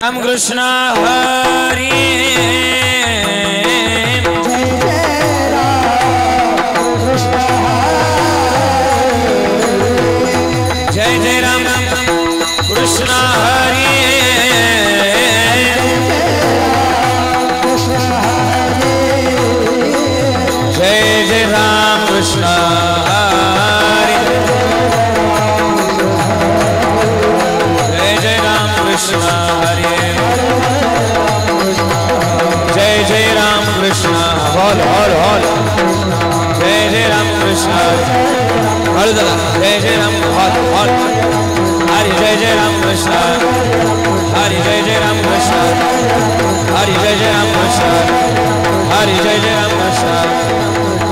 राम कृष्ण हरि जय जय राम कृष्ण हरि जय जय राम कृष्ण हरि जय जय राम कृष्ण हरि जय जय राम कृष्ण हॉल हॉल हॉल जय जय राम कृष्ण हर जय जय राम हॉल हॉल हरि जय जय राम कृष्ण हरि जय जय राम कृष्ण हरि जय जय राम कृष्ण हरि जय जय राम कृष्ण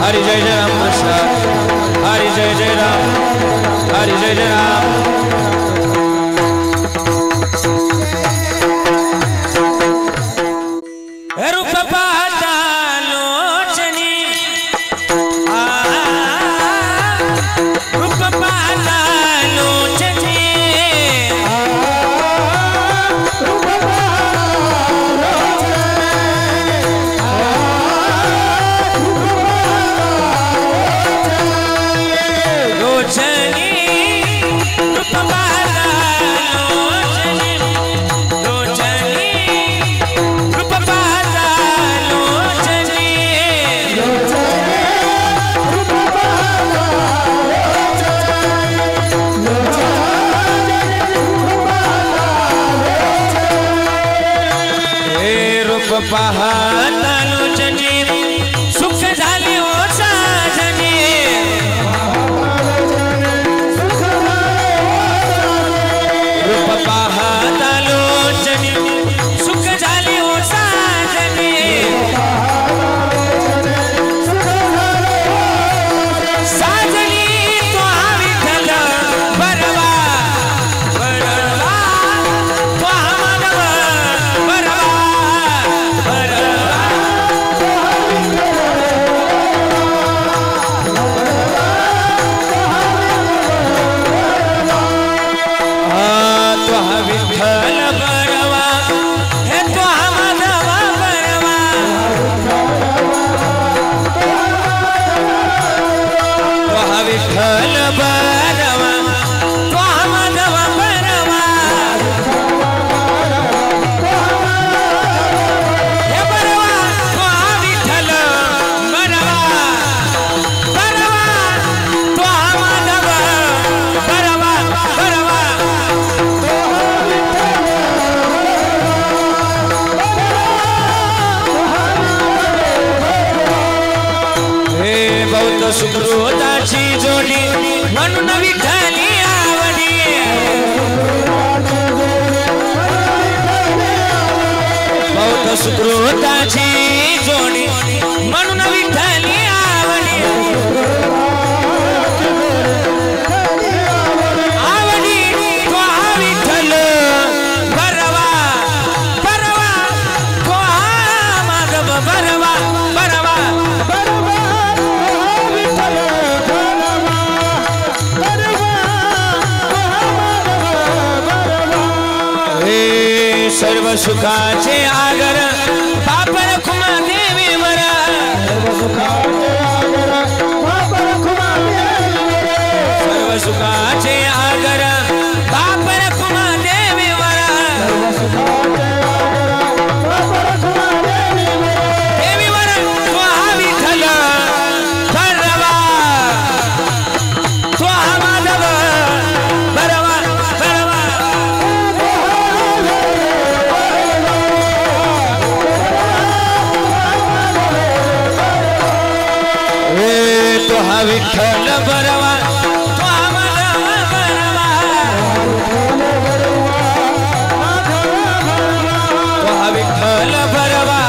हरि जय जय राम कृष्ण हरि जय जय राम हरि जय जय राम रूप पाता लोचनी रूप पाता लोचनी लोचनी रूप पाता लोचनी लोचनी रूप पाता लोचनी रूप पाहता लोचनी सुख झाले ओ साजनी रूप पाहता लोचनी सुख झाले ओ साजनी साजनी तो हा विठ्ठल बरवा बरवा तो हा मानव बरवा बरवा तो हा विठ्ठल बरवा हे तो हा मानव बरवा तो हा विठ्ठल बरवा तो हा मानव बरवा हे बरवा तो हा विठ्ठल बरवा बरवा तो हा मानव बरवा बरवा हे बहुत सुकृताची जोडी म्हणून विठ्ठली आवडी बहुत सुकृताची जोडी म्हणून विठ्ठली आवडी आवडी तो हा विठ्ठल बरवा बरवा तो हा माधव बरवा बरवा हे सर्व सुखाचे आगर बापर खुमा देवी मरा सर्व सुखाचे आगर बापर खुमा देवी मरा देवी मरा तो हा विठ्ठल बरवा तो हा माधव बरवा बरवा तो हा विठ्ठल बरवा तो हा माधव बरवा तो हा विठ्ठल बरवा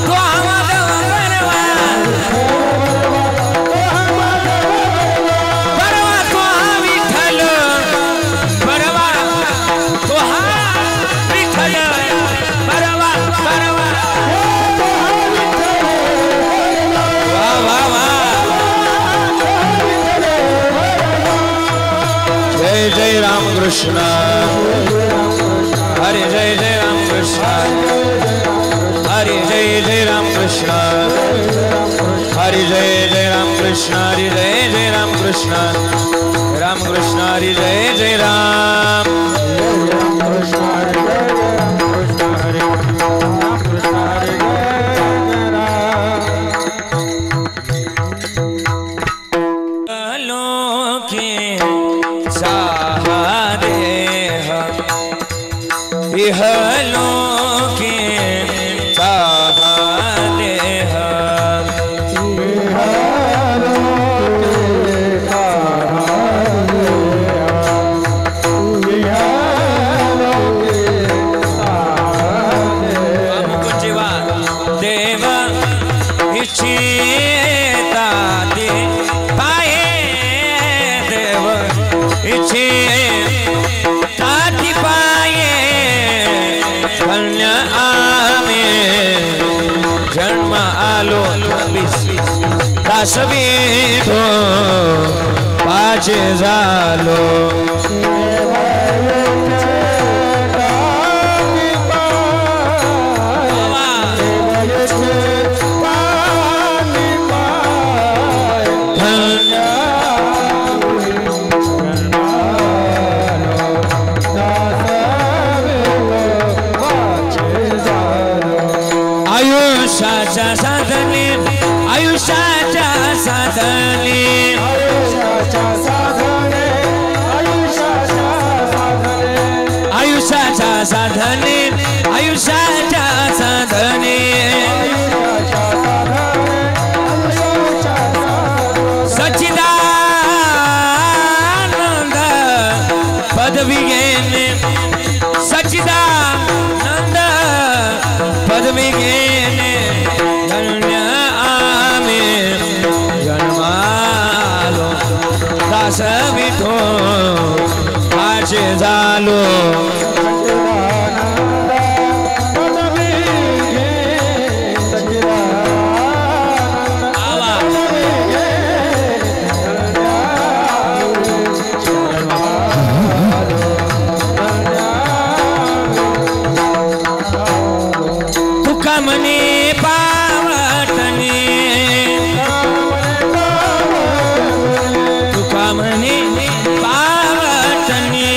तो हा माधव बरवा बरवा तो हा विठ्ठल बरवा तो हा विठ्ठल बरवा बरवा वाह वाह वाह जय जय राम कृष्ण हरे जय जय Ram Krishna, Hare Jai Jai Ram Krishna, Hare Jai Jai Ram Krishna, Hare Jai Jai Ram Krishna, Ram Krishna, Hare Jai Jai Ram, Krishna, Hare Jai Krishna, Hare Ram Krishna, Hare Jai Sabito pace zalo Ayusha sadhani Ayusha sadhani Ayusha sadhani Ayusha sadhani Ayusha sadhani Sachidananda Padvigene Sachidananda Padvigene Sabito pace zalo Tukamani pavatani Tukamani pavatani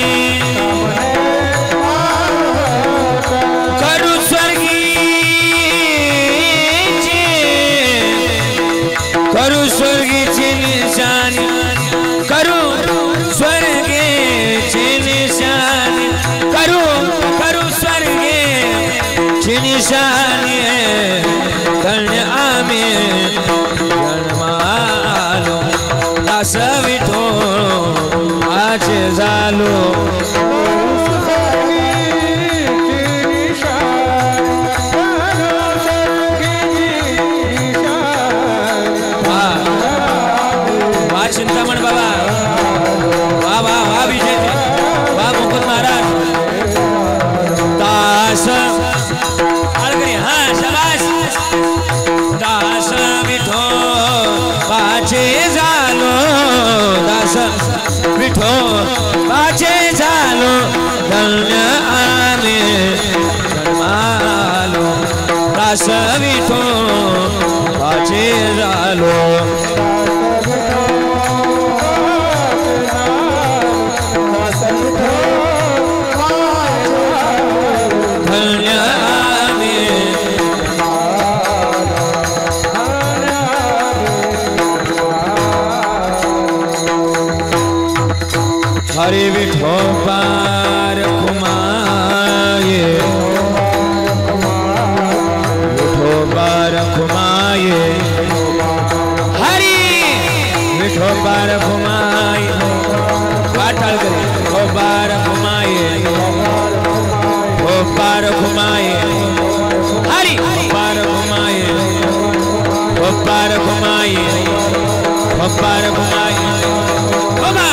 Karu swargi nishani Karu swargi nishani Karu swargi nishani Kalne ame janmalo Dasavito pace zalo Chintaman बाबा वाह वाह वाह विजय जी वाह मुकुंद महाराज दास हाँ शाबाश दास विठो पाचे झालो दास विठो पाचे झालो धन्य आम्ही जन्मालो दास विठो पाचे झालो हरि विठोबार कुमाये विठोबार कुमाये हरि विठोबार कुमाये वाटल करे विठोबार कुमाये विठोबार कुमाये हरि विठोबार कुमाये विठोबार कुमाये विठोबार कुमाये बाबा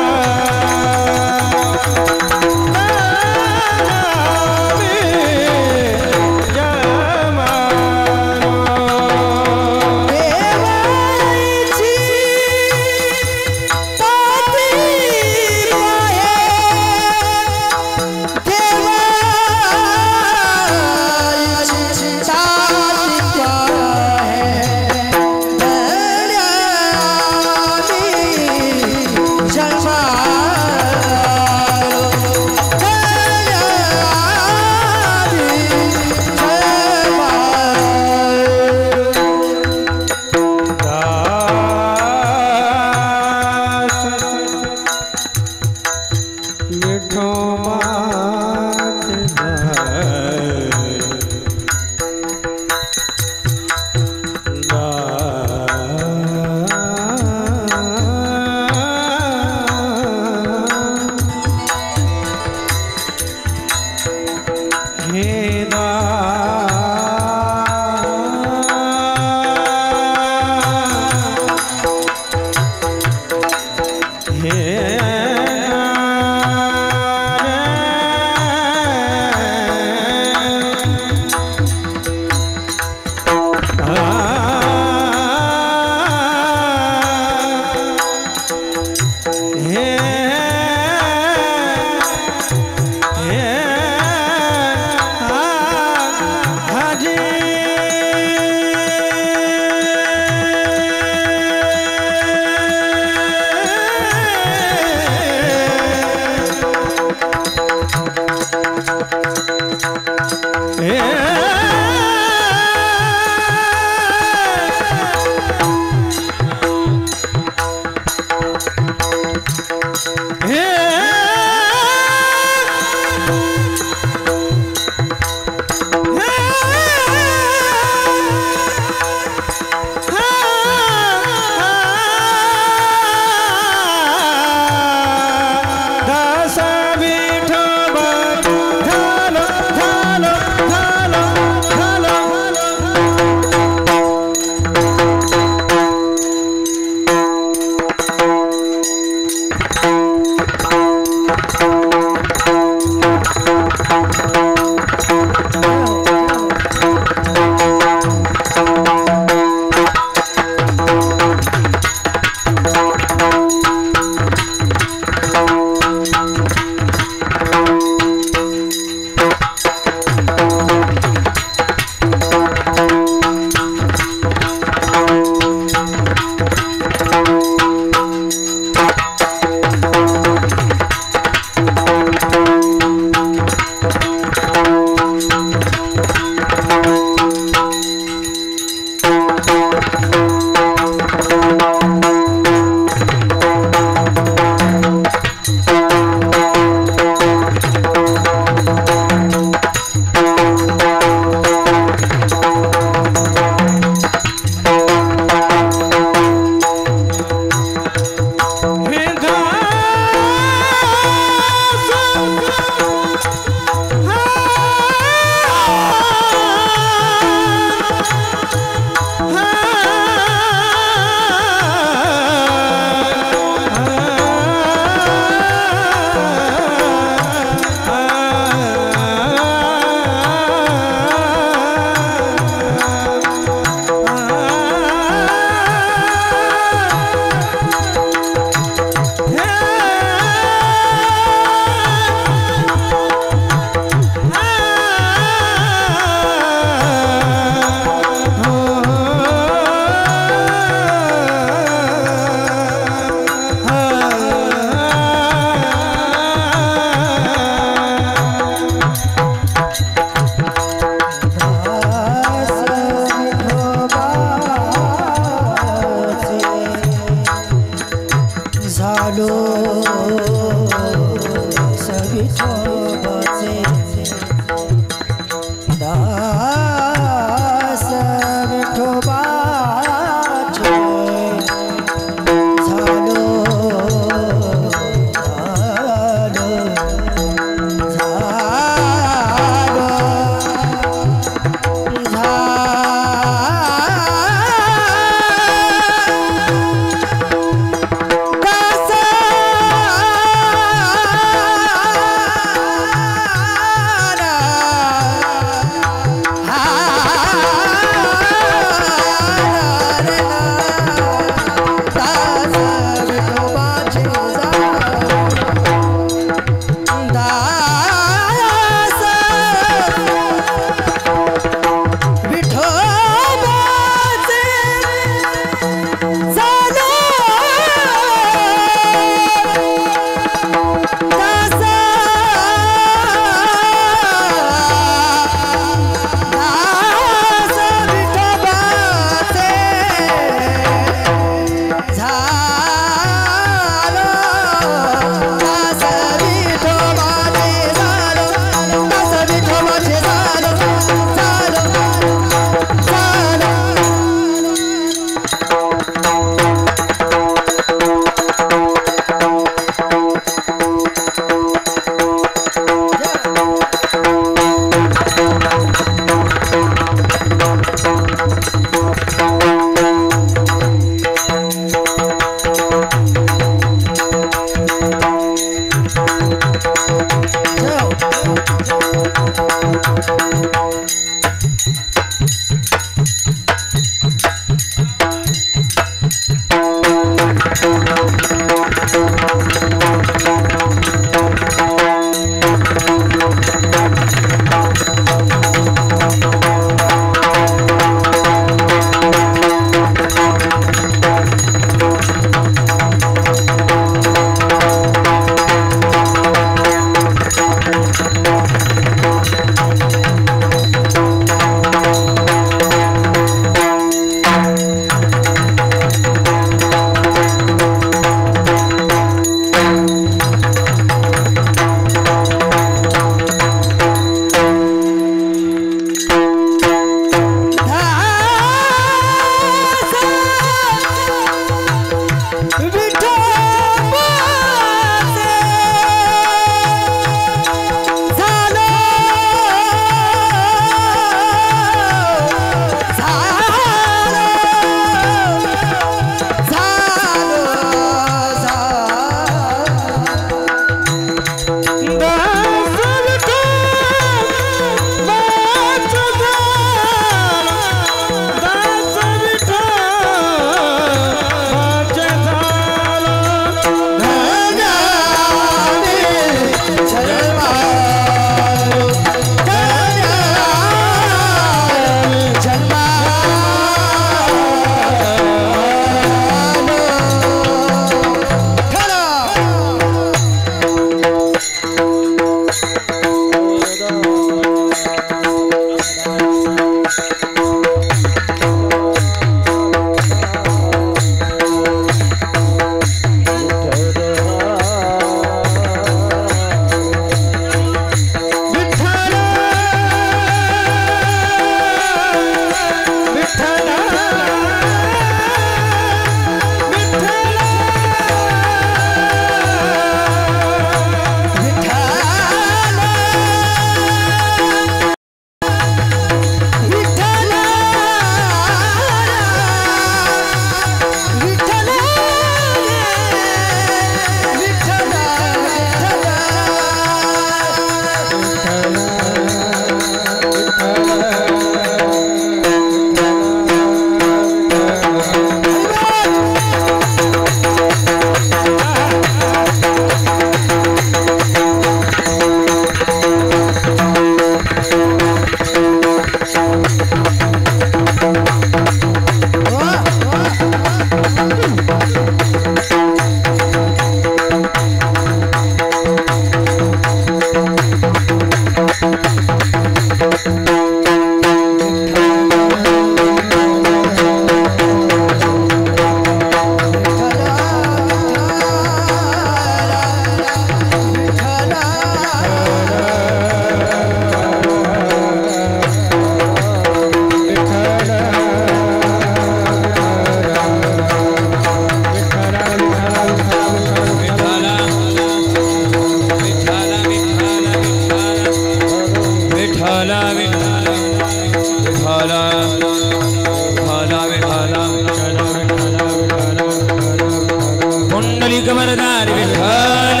पुंडलिक वरदारी विठ्ठल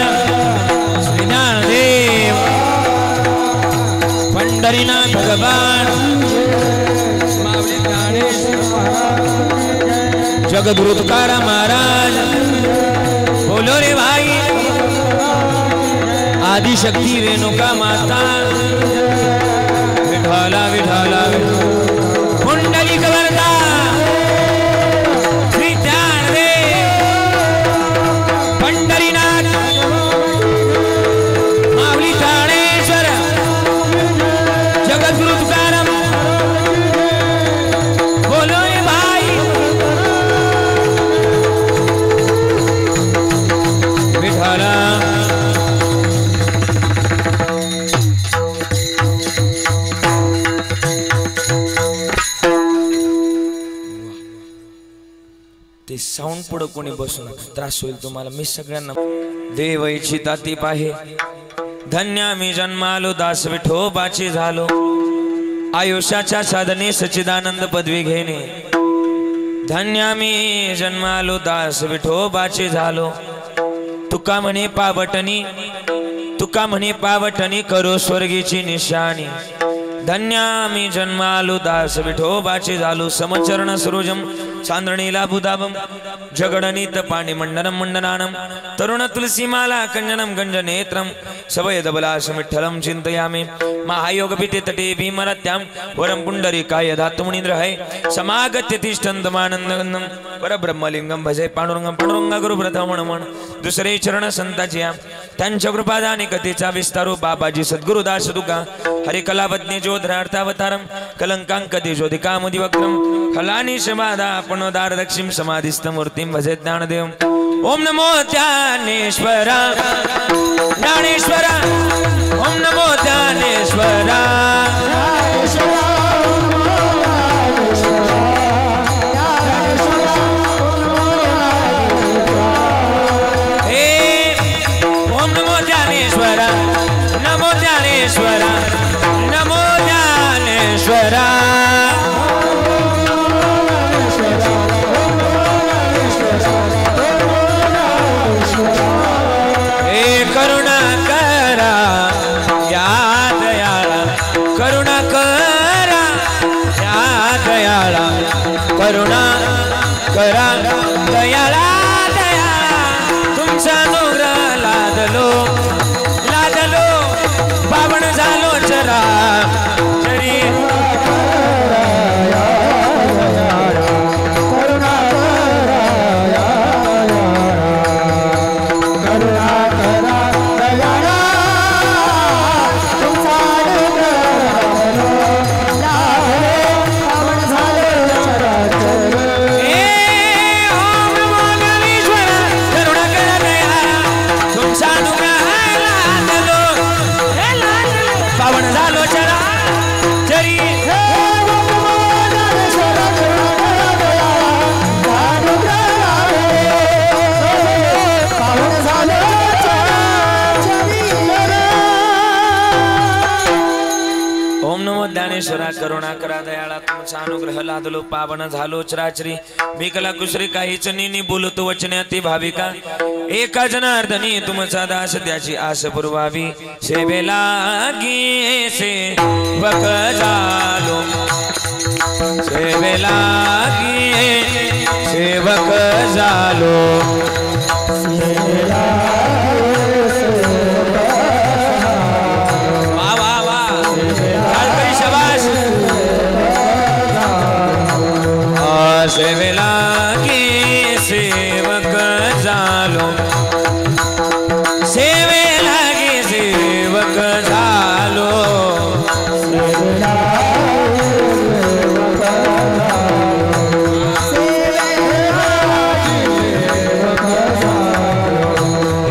श्री ज्ञानदेव पंढरीनाथ भगवान माऊली ज्ञानेश्वर जगद्गुरु तुकाराम महाराज बोलो रे भाई आदिशक्ती रेणुका माता विठ्ठला विठ्ठला पुंडलिक वरदा श्री ज्ञानदेव पंढरीनाथ माऊली ज्ञानेश्वर जगद्गुरु तुकाराम बोलो रे भाई विठ्ठला ते साऊंड पुढे कोणी बसू नका त्रास होईल तुम्हाला मी सगळ्यांना देव इच्छिता ती पाहे धन्य मी जन्मालो दास विठोबाची झालो आयुष्याच्या साधने सच्चिदानंद पदवी घेणे धन्य मी जन्मालो दास विठोबाची झालो तुका म्हणे पावटणी करो स्वर्गीची निशाणी धन्य मी जन्मालो दास विठोबाची झालो समचरण सरोजम चांद्रणीला बुदाबम जगडनीत पाणी मंडनम मंडनानम तरुण तुलसीमाला कंजनम गंजनेत्रम सवयद बलास विठ्ठलम चिंतयामि महायोग पीते तटे भीमरत्याम वरम पुंडरीकाय धातुमुनीन्द्र है समागत्य तिष्ठन्तमानन्दगन्धम परब्रह्मलिंगम भजे पांडुरंगम पांडुरंग गुरु प्रथमणमण दुसरे चरण संताची त्यांच्या कृपादानी कथेचा विस्तारो बाबाजी सद्गुरुदास तुका हरिकलावज्ञ ज्योधरार्थावतारम कलंकांकते ज्योतिकामुदिवक्रम खलानी शबादा पणोदार दक्षिम समाधिस्थ मूर्तिम भजे ज्ञानदेव ओम नमो ज्ञानेश्वरा ज्ञानेश्वरा ओम नमो ज्ञानेश्वरा ओम नमो ज्ञानेश्वरा नमो ज्ञानेश्वरा नमो ज्ञानेश्वरा करुणा करा या दयाळा करुणा करा या दयाळा करुणा करा दयाळा दयाळा तुमचा अनुग्रह लादलो लादलो पावन झालो चरा चरी ज्ञानेश्वरा करुणा करा दयाळा तुमचा अनुग्रह लादलो पावन झालो चराचरी मी कला कुसरी काहीच नी बोलतो वचनाती भाविका एका जनार्दनी तुमचा दास त्याची आस पुरवावी सेवेला गी सेवक झालो सेवेला गी सेवक झालो सेवेला की सेवक झालो सेवेला की सेवक झालो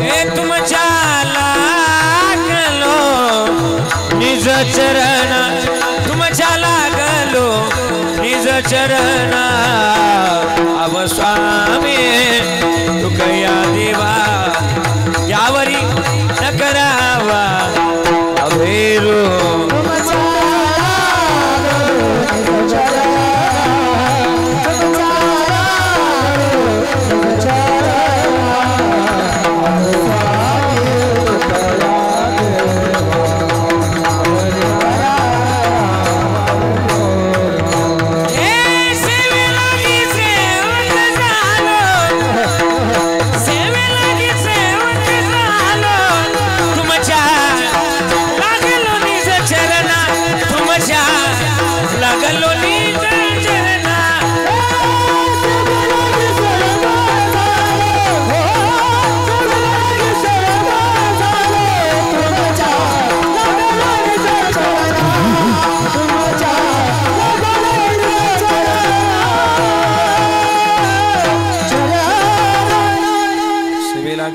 हे तुमच्या लागलो निज चरण तुमच्या लागलो निज चरण अव स्वामी तुकया देवा यावरी न करावा अभेरो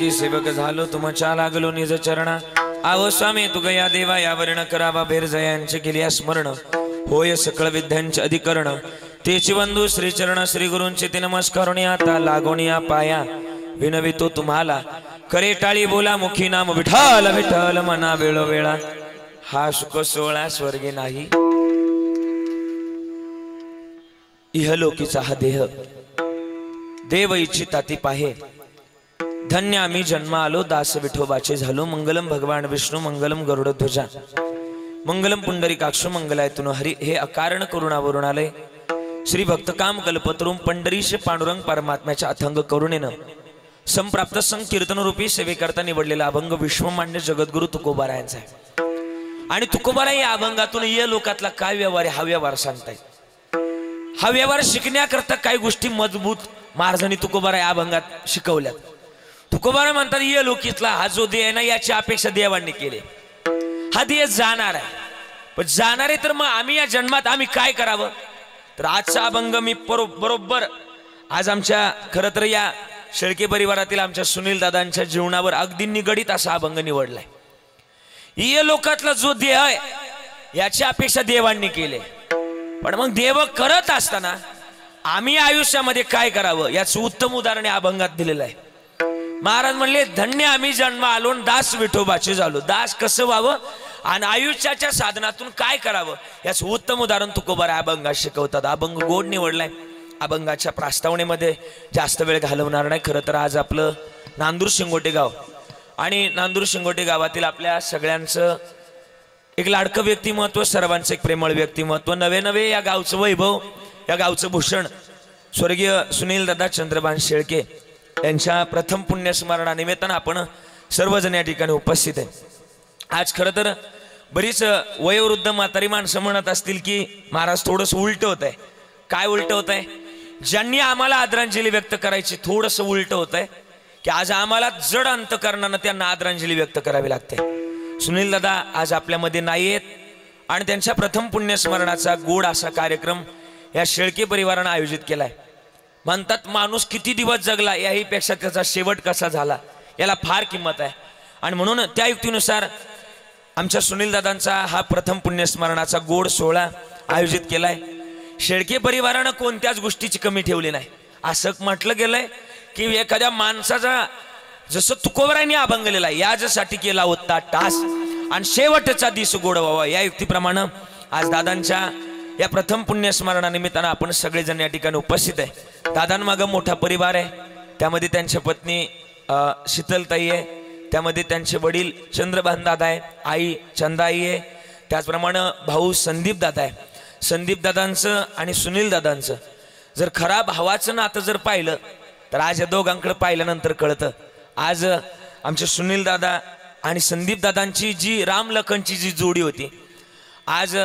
की सेवक झालो तुमच्या लागलो निज चरणा आव स्वामी तू गया देवा यावरण करावा भेर जयांचे केली स्मरण होय सकळ विद्यांचे अधिकरण तेची बंधू श्री चरण श्री गुरूंचे ते नमस्कारुणी आता लागोनिया पाया विनवितो तुम्हाला करे टाळी बोला मुखी नाम विठ्ठल विठ्ठल मना वेळोवेळा हा सुख सोहळा स्वर्गे नाही इहलोकीचा हा देह देव इच्छिता ती पाहे धन्य आम्ही जन्म आलो दास विठोबाचे झालो मंगलम भगवान विष्णू मंगलम गरुड ध्वजा मंगलम पुंडरीकाक्ष मंगलायतुन हरी हे अकारण करुणावरून आले श्री भक्तकाम कल्पतरुम पंढरीश पांडुरंग परमात्म्याच्या अथंग करुणेनं संप्राप्त संकीर्तन रूपी सेवेकरता निवडलेला अभंग विश्वमान्य जगद्गुरु तुकोबारायांचा आहे आणि तुकोबारा या अभंगातून या लोकातला काय व्यवहार आहे हा व्यवहार सांगतायत हा व्यवहार शिकण्याकरता काही गोष्टी मजबूत महाराजांनी तुकोबारा या अभंगात शिकवल्यात तुकोबारा म्हणतात या लोकीतला हा जो देह आहे ना याची अपेक्षा देवांनी केली हा देह जाणार आहे पण जाणार आहे तर मग आम्ही या जन्मात आम्ही काय करावं तर आजचा अभंग मी बरोबर आज आमच्या खरं तर या शेळके परिवारातील आमच्या सुनील दादांच्या जीवनावर अगदी निगडित असा अभंग निवडलाय या लोकातला जो देह आहे याची अपेक्षा देवांनी केली पण मग देव करत असताना आम्ही आयुष्यामध्ये काय करावं याचं उत्तम उदाहरण या अभंगात दिलेलं आहे महाराज म्हणले धन्य आम्ही जन्म आलो दास विठोबाचे झालो दास कसं व्हावं आणि आयुष्याच्या साधनातून काय करावं याचं उत्तम उदाहरण तुकोबारा अभंगात शिकवतात अभंग गोड निवडलाय अभंगाच्या प्रस्तावनेमध्ये जास्त वेळ घालवणार नाही खरं तर आज आपलं नांदूर शिंगोटे गाव आणि नांदूर शिंगोटे गावातील आपल्या सगळ्यांचं एक लाडकं व्यक्तिमत्व सर्वांचं एक प्रेमळ व्यक्तिमत्व नवे नवे या गावचं वैभव या गावचं भूषण स्वर्गीय सुनील दादा चंद्रभान शेळके यांच्या प्रथम पुण्यस्मरणानिमित्तानं आपण सर्वजण या ठिकाणी उपस्थित आहे आज खरं तर बरीच वयोवृद्ध म्हातारी माणसं म्हणत असतील की महाराज थोडंसं उलट होत आहे काय उलट होत आहे ज्यांनी आम्हाला आदरांजली व्यक्त करायची थोडंसं उलट होत आहे की आज आम्हाला जड अंतकरणानं त्यांना आदरांजली व्यक्त करावी लागते सुनील दादा आज आपल्यामध्ये नाही आहेत आणि त्यांच्या प्रथम पुण्यस्मरणाचा गोड असा कार्यक्रम या शेळके परिवारानं आयोजित केलाय म्हणतात माणूस किती दिवस जगला याही पेक्षा त्याचा शेवट कसा झाला याला फार किंमत आहे आणि म्हणून त्या युक्तीनुसार आमच्या सुनील दादांचा हा प्रथम पुण्यस्मरणाचा गोड सोहळा आयोजित केलाय शेळके परिवारानं कोणत्याच गोष्टीची कमी ठेवली नाही असं म्हटलं गेलंय की एखाद्या माणसाचा जसं तुकोबारांनी अभंग लिहिलाय याच्यासाठी केला होता टास आणि शेवटचा दिस गोड व्हावा या युक्तीप्रमाणे आज दादांच्या या प्रथम पुण्यस्मरणानिमित्तानं आपण सगळेजण या ठिकाणी उपस्थित आहे दादांमागं मोठा परिवार आहे त्यामध्ये त्यांच्या पत्नी शीतलताई आहे त्यामध्ये त्यांचे वडील चंद्रभान दादा आहे आई चंदाई आहे त्याचप्रमाणे भाऊ संदीप दादा आहे संदीप दादांचं आणि सुनील दादांचं जर खरा भावाचं नातं जर पाहिलं तर आज या दोघांकडे पाहिल्यानंतर कळतं आज आमचे सुनील दादा आणि संदीप दादांची जी राम लखनची जी जोडी होती आज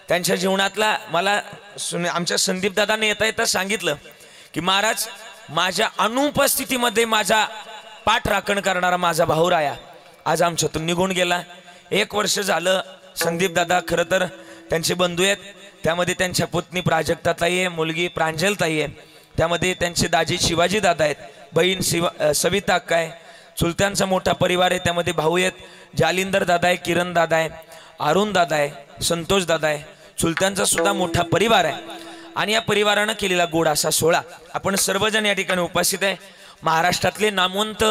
त्यांच्या जीवनातला मला आमच्या संदीप दादाने येता येता सांगितलं की महाराज माझ्या अनुपस्थितीमध्ये माझा पाठ राखण करणारा माझा भाऊ राया आज आमच्यातून निघून गेला 1 वर्ष झालं संदीप दादा खरं तर त्यांचे बंधू आहेत त्यामध्ये त्यांच्या पत्नी प्राजक्ताताई आहे मुलगी प्रांजलताई आहे त्यामध्ये त्यांचे दाजी शिवाजी दादा आहेत बहीण सविता अक्का आहे चुलत्यांचा मोठा परिवार आहे त्यामध्ये भाऊ आहेत जालिंदर दादा आहे किरण दादा आहे अरुण दादा आहे संतोष दादा आहे चुलत्यांचा सुद्धा मोठा परिवार आहे आणि या परिवारानं केलेला गोड असा सोहळा आपण सर्वजण या ठिकाणी उपस्थित आहे महाराष्ट्रातले नामवंत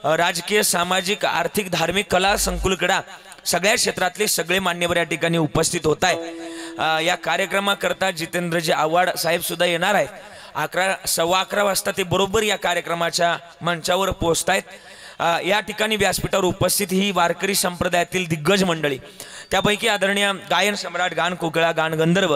राजकीय सामाजिक आर्थिक धार्मिक कला संकुल क्रीडा सगळ्या क्षेत्रातले सगळे मान्यवर या ठिकाणी उपस्थित होत आहे या कार्यक्रमाकरता जितेंद्रजी आव्हाड साहेब सुद्धा येणार आहेत 11:15 वाजता ते बरोबर या कार्यक्रमाच्या मंचावर पोहोचतायत या ठिकाणी व्यासपीठावर उपस्थित ही वारकरी संप्रदायातील दिग्गज मंडळी त्यापैकी आदरणीय गायन सम्राट गान कोकिळा गान गंधर्व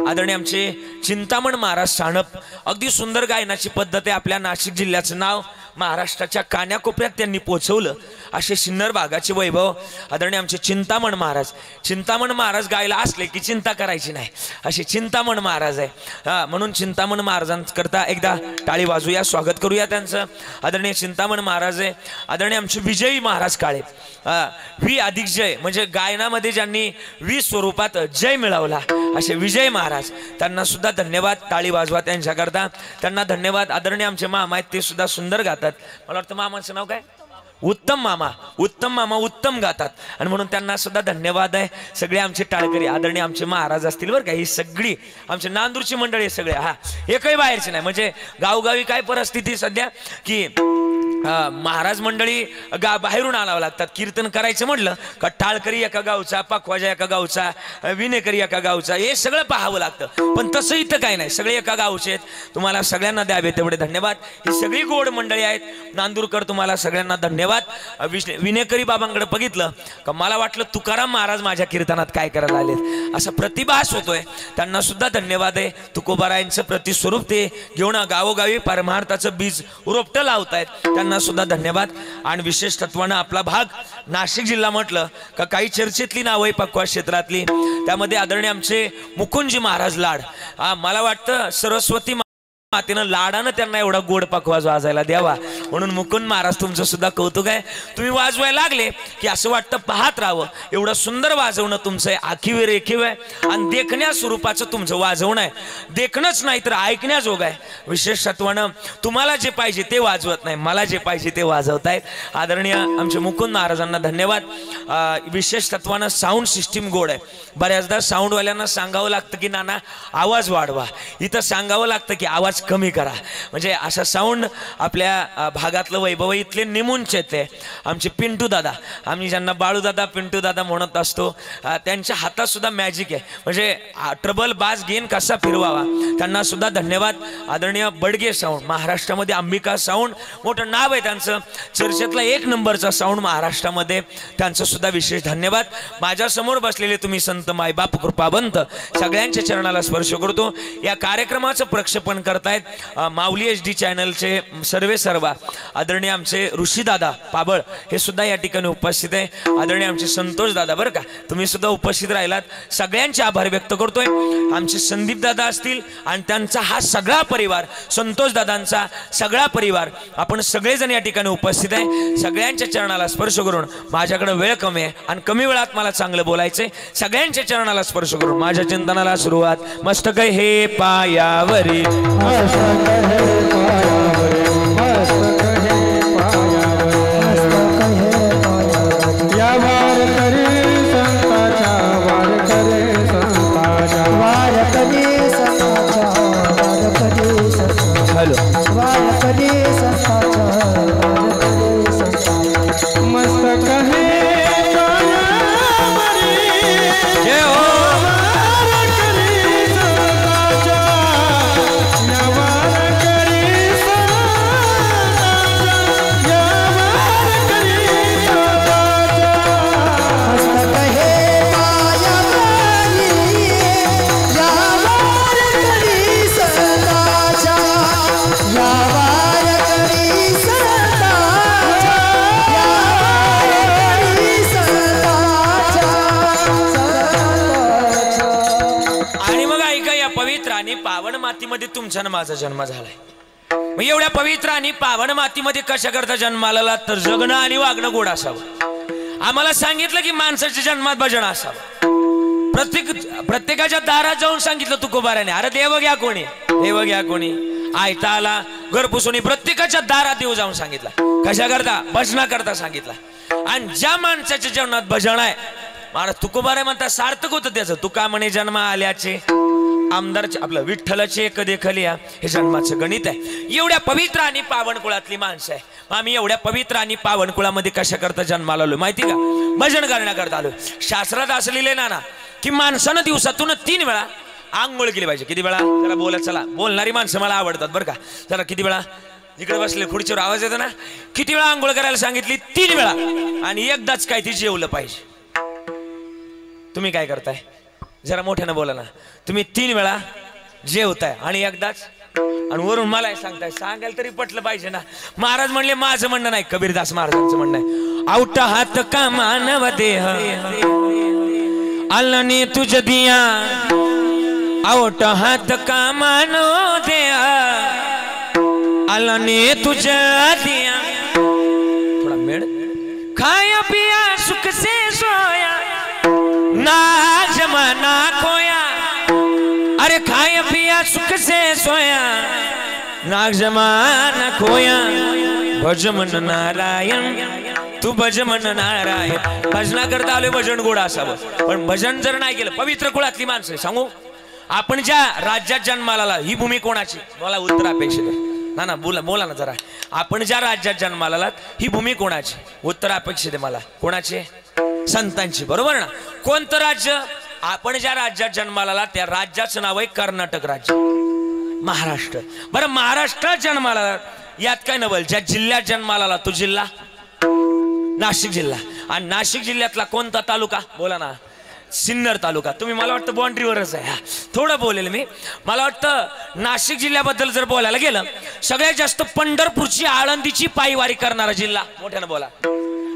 आदरणीय आमचे चिंतामण महाराज साणप अगदी सुंदर गायनाची पद्धत आहे आपल्या नाशिक जिल्ह्याचं नाव महाराष्ट्राच्या कान्याकोपऱ्यात त्यांनी पोहोचवलं असे सिन्नर भागाचे वैभव आदरणीय आमचे चिंतामण महाराज गायला असले की चिंता करायची नाही असे चिंतामण महाराज आहे म्हणून चिंतामण महाराजांकरता एकदा टाळी वाजूया स्वागत करूया त्यांचं आदरणीय चिंतामण महाराज आहे आदरणीय आमचे विजयी महाराज काळे व्ही अधिक जय म्हणजे गायनामध्ये ज्यांनी 20 स्वरूपात जय मिळवला असे विजय महाराज त्यांना सुद्धा धन्यवाद टाळी वाजवा त्यांच्याकरता त्यांना धन्यवाद आदरणीय आमचे मामा आहेत ते सुद्धा सुंदर गातात मला वाटतं मामाचं नाव काय उत्तम मामा उत्तम गातात आणि म्हणून त्यांना सुद्धा धन्यवाद आहे. सगळे आमचे टाळकरी आदरणीय आमचे महाराज असतील बरं का, ही सगळी आमची नांदूरची मंडळी सगळे, हा एकही बाहेरचे नाही. म्हणजे गावगावी काय परिस्थिती सध्या की महाराज मंडळी बाहेरून आणावं लागतात. कीर्तन करायचं म्हटलं का टाळकरी एका गावचा, पखवाजा एका गावचा, विनेकरी एका गावचा, हे सगळं पाहावं लागतं. पण तसं इथं काय नाही, सगळे एका गावचे आहेत. तुम्हाला सगळ्यांना द्यावे तेवढे धन्यवाद. ही सगळी गोड मंडळी आहेत. नांदूरकर तुम्हाला सगळ्यांना धन्यवाद. विनेकरी बाबांकडे बघितलं का मला वाटलं तुकाराम महाराज माझ्या कीर्तनात काय करायला आलेत असा प्रतिभास होतोय. त्यांना सुद्धा धन्यवाद आहे. तुकोबारायांचं प्रतिस्वरूप ते घेऊन गावोगावी परमार्थाचं बीज रोपटं लावतायत, त्यांना सुद्धा धन्यवाद. आणि विशेष तत्वानं आपला भाग नाशिक जिल्हा म्हटलं का काही चर्चेतली नावं आहे पक्वा क्षेत्रातली, त्यामध्ये आदरणीय आमचे मुकुंदजी महाराज लाड. मला वाटतं सरस्वती मातेनं लाडानं त्यांना एवढा गोड पखवाज वाजायला द्यावा म्हणून मुकुंद महाराज तुमचं सुद्धा कौतुक आहे. तुम्ही वाजवायला लागले की असं वाटतं पाहत राहावं, एवढं सुंदर वाजवणं तुमचं आहे. आखीवे रेखीव आहे आणि देखण्या स्वरूपाचं तुमचं वाजवणं आहे. देखणंच नाही तर ऐकण्याजोग आहे. विशेष तत्वानं तुम्हाला जे पाहिजे ते वाजवत नाही, मला जे पाहिजे ते वाजवतायत. आदरणीय आमचे मुकुंद महाराजांना धन्यवाद. विशेष तत्वानं साऊंड सिस्टीम गोड आहे. बऱ्याचदा साऊंडवाल्यांना सांगावं लागतं की नाना आवाज वाढवा, इथं सांगावं लागतं की आवाज कमी करा. म्हणजे असा साऊंड आपल्या भागातलं वैभव इथले निमूनचे ते आमचे पिंटू दादा, आम्ही ज्यांना बाळू दादा पिंटू दादा म्हणत असतो, त्यांच्या हातात सुद्धा मॅजिक आहे. म्हणजे ट्रबल बास गेन कसा फिरवावा, त्यांना सुद्धा धन्यवाद. आदरणीय बडगे साऊंड, महाराष्ट्रामध्ये अंबिका साऊंड मोठं नाव आहे त्यांचं, चर्चेतला 1 नंबरचा साऊंड महाराष्ट्रामध्ये, त्यांचं सुद्धा विशेष धन्यवाद. माझ्या समोर बसलेले तुम्ही संत मायबाप कृपावंत सगळ्यांच्या चरणाला स्पर्श करतो. या कार्यक्रमाचं प्रक्षेपण करतायत माऊली HD चॅनलचे सर्व आदरणीय आमचे ऋषीदादा पाबळ हे सुद्धा या ठिकाणी उपस्थित आहे. आदरणीय आमचे संतोष दादा बरं का, तुम्ही सुद्धा उपस्थित राहिलात, सगळ्यांचे आभार व्यक्त करतोय. आमचे संदीप दादा असतील आणि त्यांचा हा सगळा परिवार, संतोष दादांचा सगळा परिवार, आपण सगळेजण या ठिकाणी उपस्थित आहे. सगळ्यांच्या चरणाला स्पर्श करून, माझ्याकडे वेळ कमी आहे आणि कमी वेळात मला चांगलं बोलायचंय, सगळ्यांच्या चरणाला स्पर्श करून माझ्या चिंतनाला सुरुवात. मस्तक हे पायावरी, मस्तक हे पायावरी, मस्तक हे पायावरी, मस्तक हे पायावरी. या वारकरी संतांच्या, वारकरी संतांच्या, वारकरी संतांच्या, वारकरी संतांच्या, हॅलो वारकरी संतांच्या, वारकरी संतांच्या. मस्तक हे पायावरी, जय हो पावन मातीमध्ये तुमचा माझा जन्म झालाय. मग एवढ्या पवित्र आणि पावन मातीमध्ये कशा करता जन्माला, तर जगणं आणि वागणं गोड असावं. आम्हाला सांगितलं की माणसाच्या जन्मात भजन असावं. प्रत्येकाच्या दारात जाऊन सांगितलं तुकोबाराने, अरे देव घ्या कोणी, देव घ्या कोणी. आयता आला घर पुसून प्रत्येकाच्या दारात देव जाऊन सांगितला. कशा करता, भजना करता सांगितला. आणि ज्या माणसाच्या जीवनात भजन आहे, महाराज तुकोबारे म्हणतात सार्थक होतं त्याचं. तुका म्हणे जन्म आल्याचे आमदारचे आपलं विठ्ठलाचे कधी खलिया, हे जन्माचं गणित आहे. एवढ्या पवित्र आणि पावन कुळातली माणसं आहे. आम्ही एवढ्या पवित्र आणि पावन कुळामध्ये कशा करता जन्माला आलो माहिती का, भजन करण्याकरता आलो. शास्त्रात असं लिहिले ना की माणसानं दिवसातून 3 वेळा आंघोळ केली पाहिजे. किती वेळा, जरा बोला, चला बोलणारी माणसं मला आवडतात बरं का. जरा किती वेळा, इकडे बसले खुर्चीवर आवाज येतो ना, किती वेळा आंघोळ करायला सांगितली, 3 वेळा. आणि एकदाच काय ती जेवलं पाहिजे. तुम्ही काय करताय, जरा मोठ्यानं बोला ना. तुम्ही 3 वेळा जेवताय आणि एकदाच, आणि वरून मला सांगताय, सांगायला तरी पटलं पाहिजे ना. महाराज म्हणले, माझं म्हणणं नाही, कबीरदास महाराजांचं म्हणणं आहे, आउट हात का मानव देह अलने तुझ दिया, आउट हात का मानव देह अलने तुझ दिया. थोडा मेड, खाया पिया सुख से सोया, ना जमाना खोया. अरे खाया पिया सुख से सोया, ना जमाना खोया. भज मन नारायण तू भज मन नारायण. भजना करता आलोय भजन गोड असावं, पण भजन जर नाही केलं, पवित्र कुळातली माणसं सांगू, आपण ज्या राज्यात जन्माला आला ही भूमी कोणाची? मला उत्तर अपेक्षित आहे. ना बोला बोला ना जरा. आपण ज्या राज्यात जन्माला आलात ही भूमी कोणाची? उत्तर अपेक्षित आहे मला. कोणाची? संतांची. बरोबर ना? कोणतं राज्य? आपण ज्या राज्यात जन्माला आला त्या राज्याचं नाव आहे कर्नाटक राज्य, महाराष्ट्र. बरं, महाराष्ट्रात जन्माला आला यात काय नवल? ज्या जिल्ह्यात जन्माला आला तो जिल्हा नाशिक जिल्हा. आणि नाशिक जिल्ह्यातला कोणता तालुका? बोला ना. सिन्नर तालुका. तुम्ही मला वाटतं बाउंड्रीवरच आहे. थोडं बोलेल मी. मला वाटतं नाशिक जिल्ह्याबद्दल जर बोलायला गेलं, सगळ्यात जास्त पंढरपूरची आळंदीची पायवारी करणारा जिल्हा मोठ्यानं बोला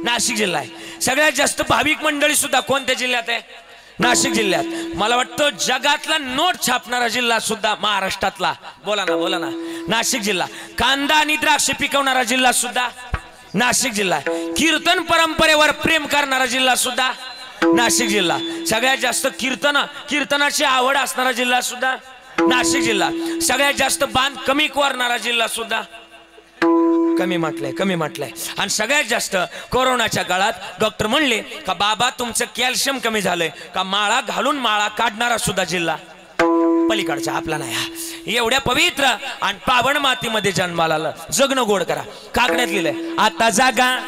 नाशिक जिल्हा आहे. सगळ्यात जास्त भाविक मंडळी सुद्धा कोणत्या जिल्ह्यात आहे? नाशिक जिल्ह्यात. मला वाटतं जगातला नोट छापणारा जिल्हा सुद्धा महाराष्ट्रातला, बोला ना बोला ना, नाशिक जिल्हा. कांदा आणि द्राक्ष पिकवणारा जिल्हा सुद्धा नाशिक जिल्हा. कीर्तन परंपरेवर प्रेम करणारा जिल्हा सुद्धा नाशिक जिल्हा. सगळ्यात जास्त कीर्तनाची आवड असणारा जिल्हा सुद्धा नाशिक जिल्हा. सगळ्यात जास्त बांध कमी करणारा जिल्हा सुद्धा कमी म्हटलंय. आणि सगळ्यात जास्त कोरोनाच्या काळात डॉक्टर म्हणले का बाबा तुमचं कॅल्शियम कमी झालंय का, माळा घालून माळा काढणारा सुद्धा जिल्हा पलीकडचा आपला नाही. एवढ्या पवित्र आणि पावन मातीमध्ये जन्माला आलं. जगणं गोड करा. काकड्यात लिहिलंय आता जागा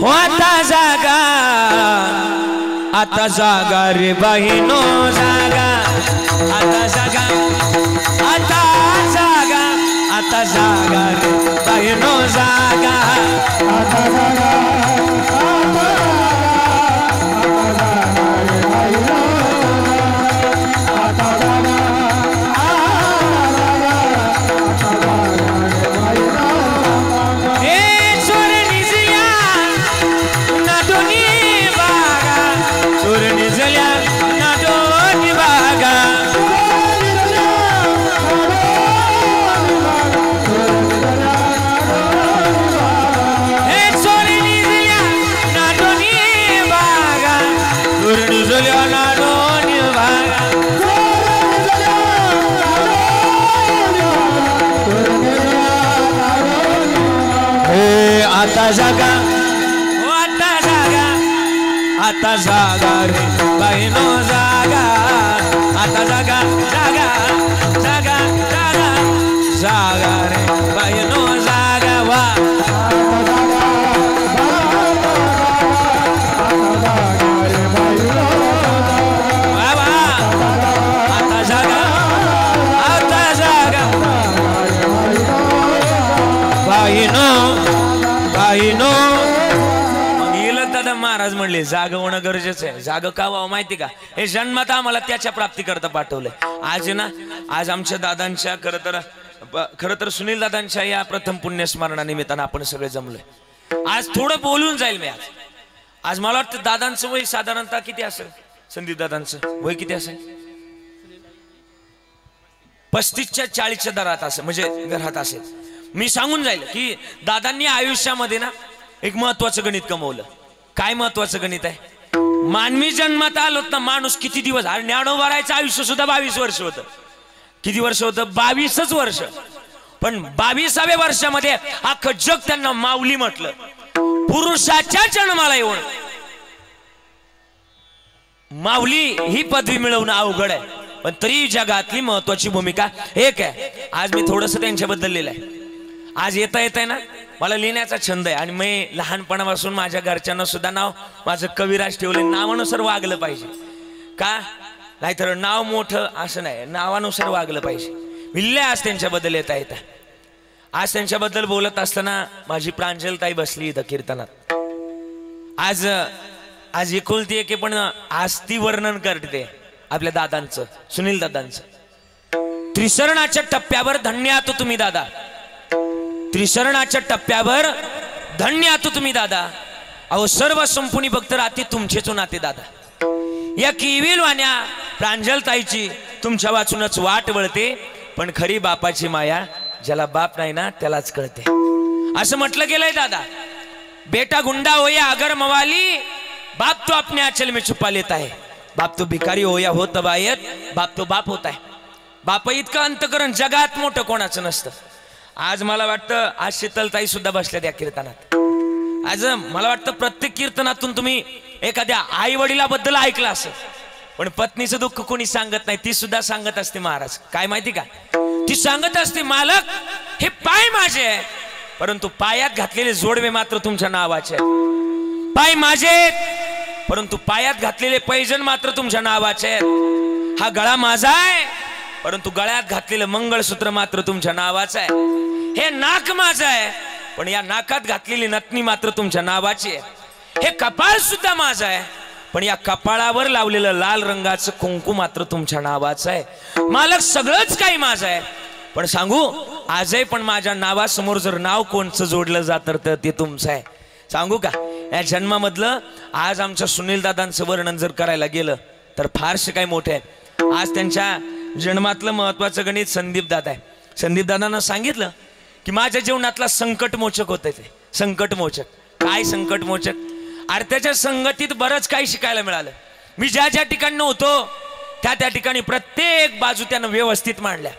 हो, आता जागा, आता जागा रे बहिनो जागा, आता जागा, आता जागा, आता जागा रे बहिनो जागा, आता जागा, आता जागा हो, आता जागा, आता जागा रे बहिनो जागा, आता जागा, जागा, जागा, जागा, जागा रे बहिनो जागा. वा आता जागा, आता जागा बहिनो. मग येलं दादा महाराज म्हणले जाग होणं गरजेचं आहे. जाग का व्हावं माहिती का? हे जन्मात आम्हाला त्याच्या प्राप्ती करता पाठवलंय. आज ना, आज आमच्या दादांच्या खरं तर सुनील दादांच्या या प्रथम पुण्यस्मरणानिमित्तानं आपण सगळे जमलोय. आज थोडं बोलून जाईल मी. आज मला वाटतं दादांचं वय साधारणतः किती असेल? संदीप दादांचं वय किती असेल? 35च्या 40च्या दरात असेल, म्हणजे घरात असेल. मी सांगून जाईल की दादांनी आयुष्यामध्ये ना एक महत्वाचं गणित कमवलं. काय महत्वाचं गणित आहे? मानवी जन्मात आलोत ना, माणूस किती दिवस, अरे ज्ञानोबारायचं आयुष्य सुद्धा 22 वर्ष होतं. किती वर्ष होतं? 22च वर्ष. पण 22व्या वर्षामध्ये अख्खं जग त्यांना माऊली म्हटलं. पुरुषाच्या जन्माला येऊन माऊली ही पदवी मिळवणं अवघड आहे, पण तरी जगातली महत्वाची भूमिका एक आहे. आज मी थोडस त्यांच्याबद्दल लिहिलंय. आज येता येत आहे ना, मला लिहिण्याचा छंद आहे आणि मी लहानपणापासून माझ्या घरच्यांना सुद्धा नाव माझं कविराज ठेवले. नावानुसार वागलं पाहिजे का? नाहीतर नाव मोठं असं नाही, नावानुसार वागलं पाहिजे. विल्ले आज त्यांच्याबद्दल येता येतं. आज त्यांच्याबद्दल बोलत असताना माझी प्रांजलताई बसली इथं कीर्तनात. आज एकुलती एक पण आज ती वर्णन करते आपल्या दादांचं, सुनील दादांचं. त्रिशरणाच्या टप्प्यावर धन्य आहात तुम्ही दादा, त्रिशरणाच्या टप्प्यावर धन्य आहात तुम्ही दादा. अहो सर्व संपूर्ण भक्त राहते तुमचेच नाते दादा. या केविल वाण्या प्रांजलताईची तुमच्या वाचूनच वाट वळते, पण खरी बापाची माया ज्याला बाप नाही ना त्यालाच कळते असं म्हटलं गेलंय दादा. बेटा गुंडा हो या अगर मवाली, बाप तो अपने आंचल में छुपा लेता है. बाप तो भिकारी हो या हो तबायत, बाप तो बाप होता है. बाप इतकं अंतकरण जगात मोठं कोणाचं नसतं. आज मला वाटतं आज शीतलताई सुद्धा बसल्या त्या कीर्तनात. आज मला वाटतं प्रत्येक कीर्तनातून तुम्ही एखाद्या आई वडिलाबद्दल ऐकलं असेल, पण पत्नीचं दुःख कोणी सांगत नाही. ती सुद्धा सांगत असते महाराज काय माहिती का, ती सांगत असते मालक हे पाय माझे आहे, परंतु पायात घातलेले जोडवे मात्र तुमच्या नावाचे आहेत. पाय माझे परंतु पायात घातलेले पैजण मात्र तुमच्या नावाचे आहेत. हा गळा माझा आहे परंतु गळ्यात घातलेलं मंगळसूत्र मात्र तुमच्या नावाचं आहे. हे नाक माझं आहे पण या नाकात घातलेली नथनी मात्र तुमच्या नावाची आहे. हे कपाळ सुद्धा माझं आहे पण या कपाळावर लावलेलं लाल रंगाचं कुंकू मात्र तुमच्या नावाचं आहे. मालक सगळंच काही माझं आहे, पण सांगू आजही पण माझ्या नावासमोर जर नाव कोणचं जोडलं जातं तर ते तुमचं आहे. सांगू का या जन्मामधलं आज आमच्या सुनील दादांचं वर्णन जर करायला गेलं तर फारसे काही मोठे आहे. आज त्यांच्या जन्मातलं महत्वाचं गणित संदीप दादा आहे. संदीप दादांना सांगितलं की माझ्या जीवनातला संकटमोचक होते ते. संकटमोचक काय संकटमोचक, अरे त्याच्या संगतीत बरंच काही शिकायला मिळालं. मी ज्या ज्या ठिकाणी नव्हतो त्या त्या ठिकाणी प्रत्येक बाजू त्यानं व्यवस्थित मांडल्या.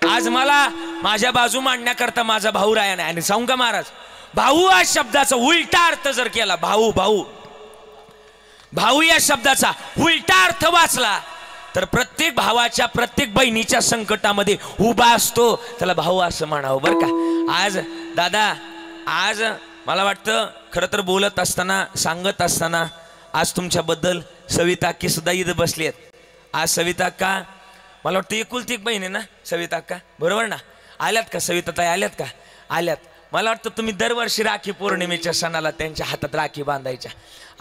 आज मला माझ्या बाजू मांडण्याकरता माझा भाऊ राया नाही. आणि सांगू का महाराज, भाऊ या शब्दाचा उलटा अर्थ जर केला, भाऊ भाऊ भाऊ या शब्दाचा उलटा अर्थ वाचला तर प्रत्येक भावाच्या प्रत्येक बहिणीच्या संकटामध्ये उभा असतो त्याला भाऊ असं म्हणावं बरं का. आज दादा आज मला वाटतं खरं तर बोलत असताना सांगत असताना आज तुमच्याबद्दल सविता अक्की सुद्धा इथं बसली आहेत. आज सविता अक्का मला वाटतं एकुलती एक बहीण आहे ना सविता अक्का, बरोबर ना? आल्यात का सविता ताई, आल्यात का? आल्यात. मला वाटतं तुम्ही दरवर्षी राखी पौर्णिमेच्या सणाला त्यांच्या हातात राखी बांधायच्या.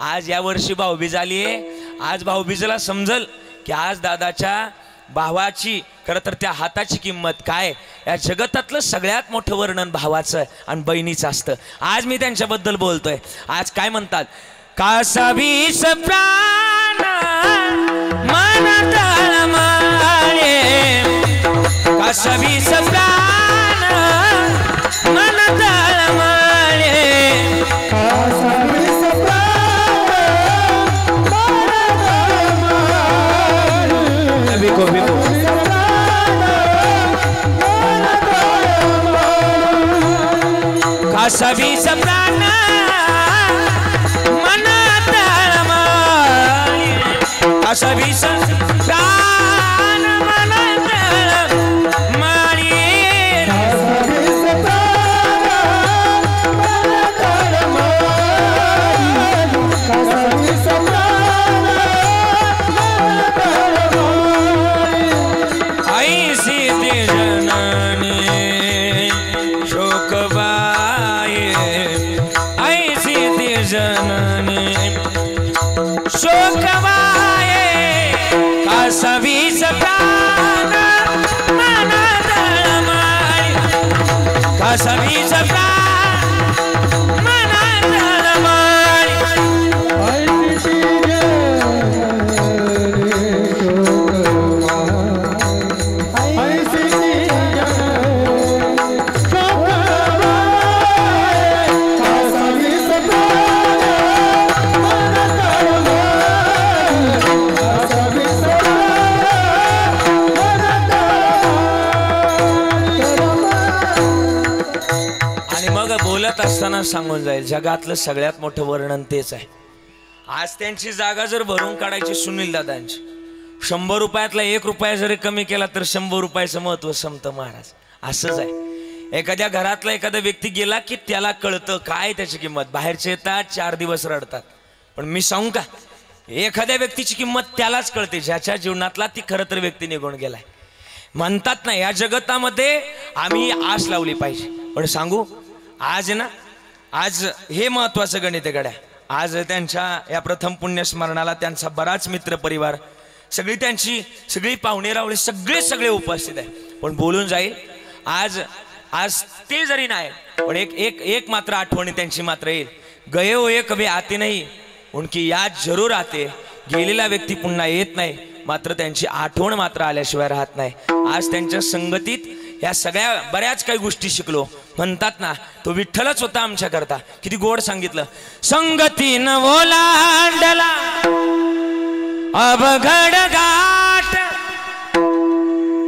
आज या वर्षी भाऊबीज आली आहे. आज भाऊबीजेला समजल की आज दादाच्या भावाची खरं तर त्या हाताची किंमत काय. या जगतातलं सगळ्यात मोठं वर्णन भावाचं आणि बहिणीचं असतं. आज मी त्यांच्याबद्दल बोलतोय. आज काय म्हणतात, कासावीस प्राण मन तळमळे, कासावीस प्राण मन तळमळे, कासावीस प्राण मन तळमळे, बिको बिको कासावीस प्राण मन तळमळे, कासावीस प्राण मन तळमळे, कासावीस प्राण मन तळमळे, कासावीस प्राण मन तळमळे. ऐसी ते जननी शोकबाये, ऐसी ते जननी शोकबाये, कासावीस प्राण मन तळमळे, कासावीस प्राण मन तळमळे. ऐसी बोलत असताना सांगून जाईल जगातलं सगळ्यात मोठं वर्णन तेच आहे. आज त्यांची जागा जर भरून काढायची सुनील दादांची, 100 रुपयातला 1 रुपया जरी कमी केला तर 100 रुपयाचं महत्व संपतं महाराज. असंच आहे. एखाद्या घरातला एखादा व्यक्ती गेला की त्याला कळतं काय त्याची किंमत. बाहेरचे येतात 4 दिवस रडतात, पण मी सांगू का एखाद्या व्यक्तीची किंमत त्यालाच कळते ज्याच्या जीवनातला ती खरं तर व्यक्ती निघून गेलाय. म्हणतात ना या जगतामध्ये आम्ही आस लावली पाहिजे. पण सांगू आज ना आज हे महत्वाचं गणित आहे गड्या. आज त्यांच्या या प्रथम पुण्यस्मरणाला त्यांचा बराच मित्र परिवार सगळी पाहुणे रावळे सगळे उपस्थित आहे. पण बोलून जाईल आज आज ते जरी नाही पण एक मात्र आठवणी त्यांची मात्र येईल. गये हुए कभी आते नहीं, उनकी याद जरूर आते. गेलेला व्यक्ती पुन्हा येत नाही, मात्र त्यांची आठवण मात्र आल्याशिवाय राहत नाही. आज त्यांच्या संगतीत या सगळ्या बऱ्याच काही गोष्टी शिकलो. म्हणतात ना तो विठ्ठलच होता आमच्या करता. किती गोड सांगितलं. संगतीनं ओलांडला अवघड घाट,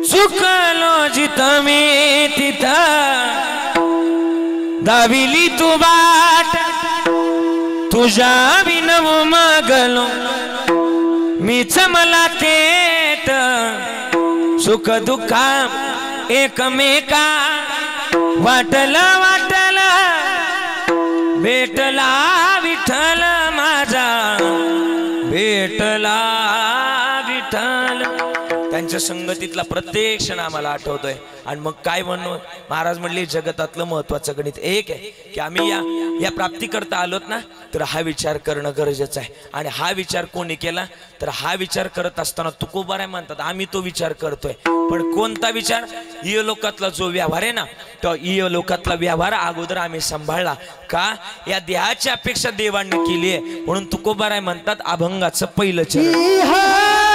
चुकलो जिथं मी तिथं दाविली तू बाट तुझ्या विनव मागलो मीच मला थेट सुख दुःखा एकमेका वाटला वाटला भेटला विठ्ठल माझा भेटला विठ्ठल. त्यांच्या संगतीतला प्रत्येक क्षण आम्हाला आठवतोय. आणि मग काय म्हणू महाराज म्हणले जगतातलं महत्वाचं गणित एक आहे की आम्ही या प्राप्तीकरता आलोत ना तर हा विचार करणं गरजेचं आहे. आणि हा विचार कोणी केला तर हा विचार करत असताना तुकोबाराय म्हणतात आम्ही तो विचार करतोय. पण कोणता विचार? इहलोकातला जो व्यवहार आहे ना तो इहलोकातला व्यवहार अगोदर आम्ही सांभाळला का या देहाची अपेक्षा देवाने केली आहे. म्हणून तुकोबाराय म्हणतात अभंगाचं पहिलं चरण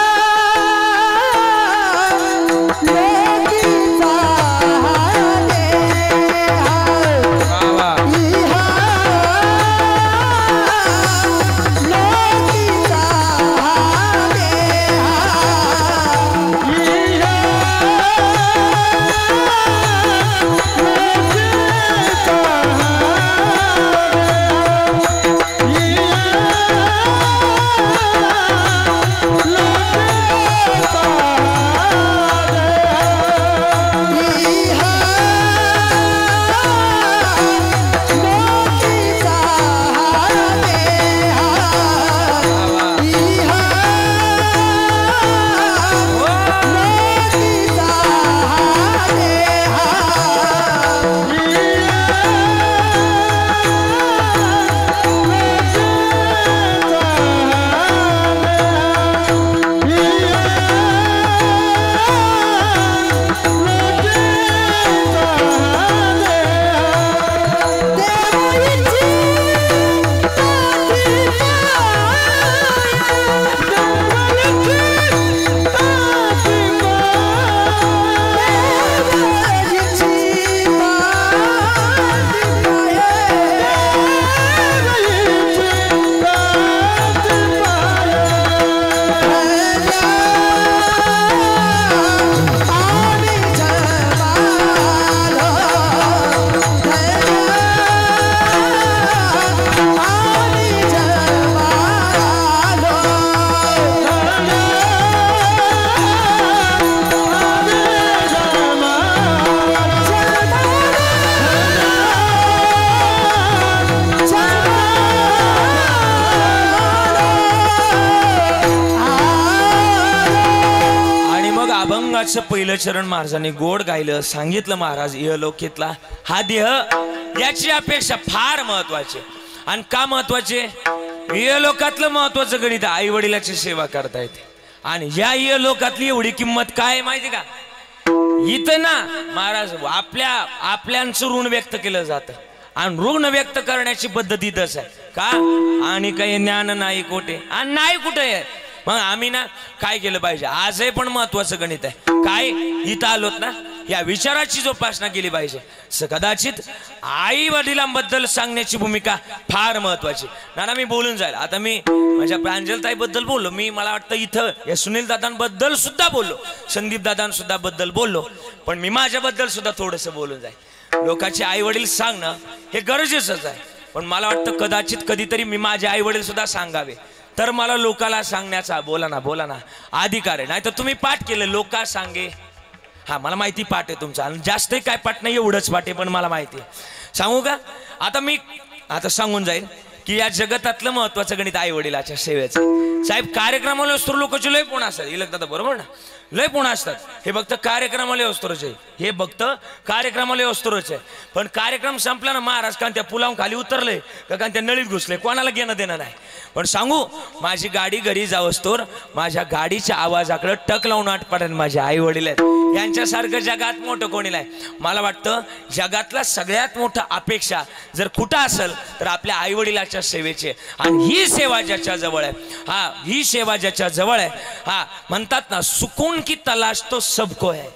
पहिलं चरण महाराजांनी गोड गायलं सांगितलं. महाराज इहलोकीतला हा देह याची अपेक्षा फार महत्वाची. आणि का महत्वाचे? इहलोकातलं महत्वाचं गणित आई वडिलाची सेवा करता येते. आणि या इहलोकातली एवढी किंमत काय माहिती का? इथं ना महाराज आपल्यांचं ऋण व्यक्त केलं जातं आणि ऋण व्यक्त करण्याची पद्धत इथंच आहे का? आणि काही ज्ञान नाही कोठे आणि नाही कुठे आहे. मग आम्ही ना काय केलं पाहिजे? आजही पण महत्वाचं गणित आहे काय? इथं आलोत ना या विचाराची जोपासना केली पाहिजे. कदाचित आई वडिलांबद्दल सांगण्याची भूमिका फार महत्वाची. ना मी बोलून जाईल. आता मी माझ्या प्रांजलताई बद्दल बोललो, मी मला वाटतं इथं या सुनील दादांबद्दल सुद्धा बोललो, संदीप दादांसुद्धा बद्दल बोललो, पण मी माझ्याबद्दल सुद्धा थोडंसं बोलून जाईल. लोकांचे आई वडील सांगणं हे गरजेचंच आहे. पण मला वाटतं कदाचित कधीतरी मी माझे आई वडील सुद्धा सांगावे तर मला लोकाला सांगण्याचा बोला ना अधिकार आहे. नाही तर तुम्ही पाठ केलं लोका सांगे. हा मला माहिती पाठ आहे तुमचा आणि जास्तही काय पाठ नाही, एवढंच पाठ आहे पण मला माहिती आहे. सांगू का? आता सांगून जाईल की या जगतातलं महत्वाचं गणित आई वडिलाच्या सेवेचं. साहेब कार्यक्रमाला असतो लोकांचे लय पुणे असतात. इलक दादा बरोबर ना? लय पुणे असतात. हे फक्त कार्यक्रमाला असतोच आहे. हे फक्त कार्यक्रमाला असतोच आहे. पण कार्यक्रम संपला ना महाराज का त्या पुलावून खाली उतरले का त्या नळीत घुसले कोणाला घेणं देणं नाही. पण सांगू माझी गाडी घरी जाऊ असतोर माझ्या गाडीच्या आवाजाकडे टक लावून आठ पडेल माझे आई वडील आहेत. यांच्यासारखं जगात मोठं कोणी नाही. मला वाटतं जगातला सगळ्यात मोठा अपेक्षा जर कुठं असेल तर आपल्या आई वडिलाच्या सेवेची. आणि ही सेवा ज्याच्या जवळ आहे, हा ही सेवा ज्याच्या जवळ आहे, हा म्हणतात ना सुकून की तलाश तो सबको है,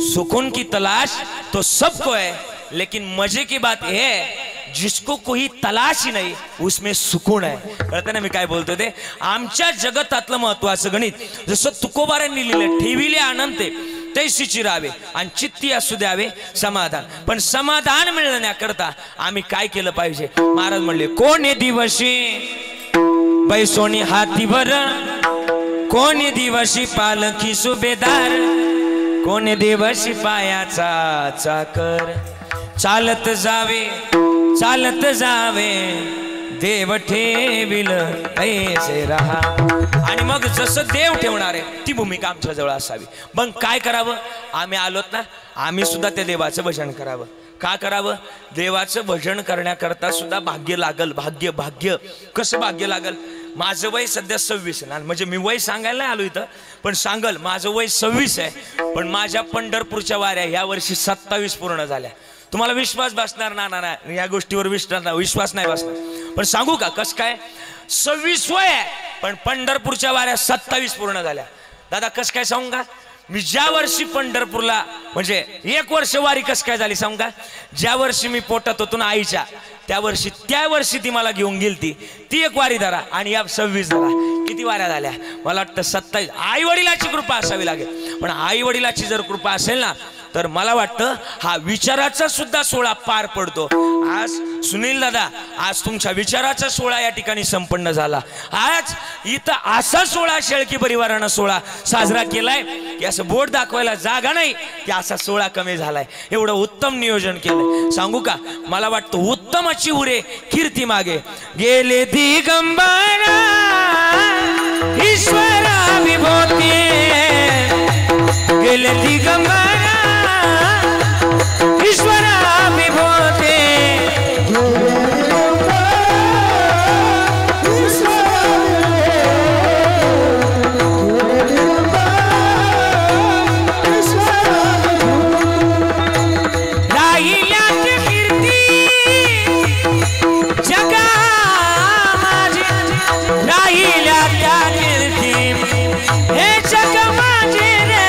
सुकून की तलाश तो सबको है, लेकिन मजे की बात यह है जिसको कोई तलाश ही नहीं उसमें सुकून आहे. कळतं ना मी काय बोलतो ते? आमच्या जगतातलं महत्वाचं गणित जसं तुकोबारांनी लिहिलं ठेविले अनंते तैसीची राहावे आणि चित्ती असू द्यावे समाधान. पण समाधान मिळण्याकरता आम्ही काय केलं पाहिजे? महाराज म्हणले कोणी दिवशी बैसोनी हातीवर, कोणी दिवशी पालखी सुभेदार, कोणी दिवशी पायाचा चाकर, चालत जावे चालत जावे देव ठेविल ऐसे रहा. आणि मग जसं देव ठेवणार आहे ती भूमिका आमच्या जवळ असावी. मग काय करावं? आम्ही आलोत ना, आम्ही सुद्धा त्या देवाचं भजन करावं. का करावं? देवाचं भजन करण्याकरता सुद्धा भाग्य लागल. भाग्य भाग्य कसं भाग्य लागल? माझं वय सध्या 26 आहे, म्हणजे मी वय सांगायला नाही आलो इथं, पण सांगल माझं वय 26 आहे. पण माझ्या पंढरपूरच्या वाऱ्या ह्या वर्षी 27 पूर्ण झाल्या. तुम्हाला विश्वास बसणार ना या गोष्टीवर विश्वास नाही बसणार. पण सांगू का कसं काय? 26 वय आहे पण पंढरपूरच्या वाऱ्या 27 पूर्ण झाल्या. दादा कसं काय सांगू का? मी ज्या वर्षी पंढरपूरला म्हणजे 1 वर्ष वारी कसं काय झाली सांगू का? ज्या वर्षी मी पोटात होतो ना आईच्या, त्या वर्षी ती मला घेऊन गेली. ती एक वारी धरा आणि या 26 धरा. किती वाऱ्या झाल्या? मला वाटतं 27. आई वडिलाची कृपा असावी लागेल. पण आई वडिलाची जर कृपा असेल ना तर मला वाटतं हा विचाराचा सुद्धा सोहळा पार पडतो. आज सुनील दादा, आज तुमच्या विचाराचा सोहळा या ठिकाणी संपन्न झाला. आज इथं असा सोहळा शेळकी परिवारानं सोहळा साजरा केलाय की असं बोट दाखवायला जागा नाही की असा सोहळा कमी झालाय. एवढं उत्तम नियोजन केलंय. सांगू का? मला वाटतं उत्तमाची उरे कीर्ती मागे गेले दिगंबरा ईश्वरा विभूती, गेले दिगंबरा ईश्वरा विभूती. राहिल्याची कीर्ती जगा माझी, राहिल्या त्या कीर्ती हे जग माझे रे.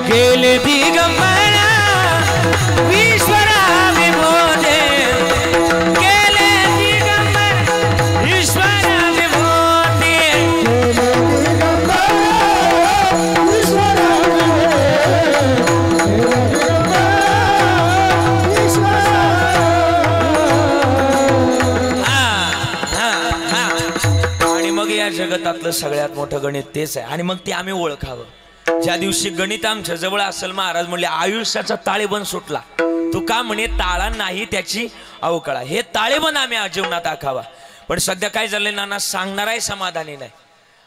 गेले दिगंबरा ईश्वरा विभूते, गेले दिगंबर ईश्वरा विभूते. आणि मग या जगतातलं सगळ्यात मोठं गणित तेच आहे. आणि मग ते आम्ही ओळखावं. ज्या दिवशी गणित आमच्या जवळ असेल, महाराज म्हणले आयुष्याचा ताळेबंद सुटला. तो का म्हणे? ताळा नाही त्याची अवकळा. हे ताळेबंद आम्ही जीवनात आखावा. पण सध्या काय झालंय नाना, सांगणाराही समाधानी नाही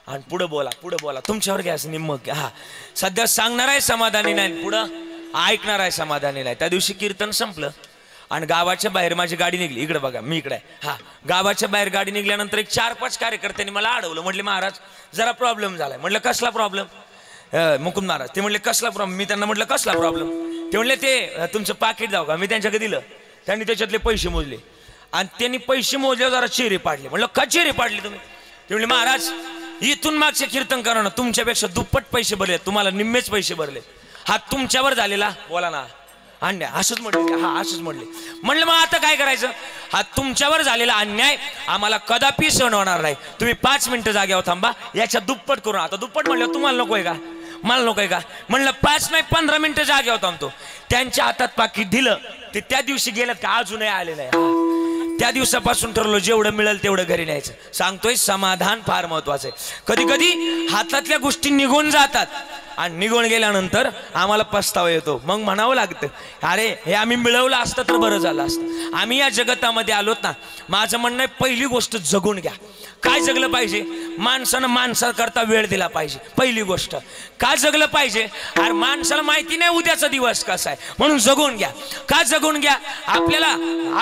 आणि पुढं बोला तुमच्यावर घ्या निम्म. हा, सध्या सांगणाराही समाधानी नाही, पुढं ऐकणाराही समाधानी नाही. त्या दिवशी कीर्तन संपलं आणि गावाच्या बाहेर माझी गाडी निघली. इकडे बघा, मी इकडे आहे. हा, गावाच्या बाहेर गाडी निघल्यानंतर एक 4-5 कार्यकर्त्यांनी मला अडवलं. म्हटले महाराज जरा प्रॉब्लेम झालाय. म्हटलं कसला प्रॉब्लेम? मुकुंद महाराज. ते म्हणले कसला प्रॉब्लेम? मी त्यांना म्हटलं कसला प्रॉब्लेम? ते म्हणले ते तुमचं पाकिट जाऊ का? मी त्यांच्याकडे दिलं. त्यांनी त्याच्यातले पैसे मोजले आणि त्यांनी पैसे मोजले, जरा चेहरे पाडले. म्हटलं का चेहरे पाडले तुम्ही? ते म्हणले महाराज इथून मागचे कीर्तन करा ना, तुमच्यापेक्षा दुप्पट पैसे भरले, तुम्हाला निम्मेच पैसे भरले. हा तुमच्यावर झालेला बोला ना अन्याय. असंच म्हटले. हा असंच म्हटले. म्हणलं मग आता काय करायचं? हा तुमच्यावर झालेला अन्याय आम्हाला कदापि सहन होणार नाही. तुम्ही 5 मिनिटं जागेवर थांबा, याच्या दुप्पट करून. आता दुप्पट म्हणलं तुम्हाला नकोय का? मला नकोय का? म्हणलं 5 नाही 15 मिनिटं जागेवर थांबतो. त्यांच्या हातात पाकिट दिलं. ते त्या दिवशी गेलं का अजूनही आले नाही. त्या दिवसापासून ठरवलं जेवढं मिळेल तेवढं घरी न्यायचं. सांगतोय समाधान फार महत्वाचं आहे. कधी कधी हातातल्या गोष्टी निघून जातात आणि निघून गेल्यानंतर आम्हाला पस्तावा येतो. मग म्हणावं लागतं अरे हे आम्ही मिळवलं असतं तर बरं झालं असतं. आम्ही या जगतामध्ये आलोत ना, माझं म्हणणं आहे पहिली गोष्ट जगून घ्या. काय जगलं पाहिजे? माणसानं माणसाकरता वेळ दिला पाहिजे. पहिली गोष्ट का जगलं पाहिजे? अरे माणसाला माहिती नाही उद्याचा दिवस कसा आहे, म्हणून जगून घ्या. का जगून घ्या? आपल्याला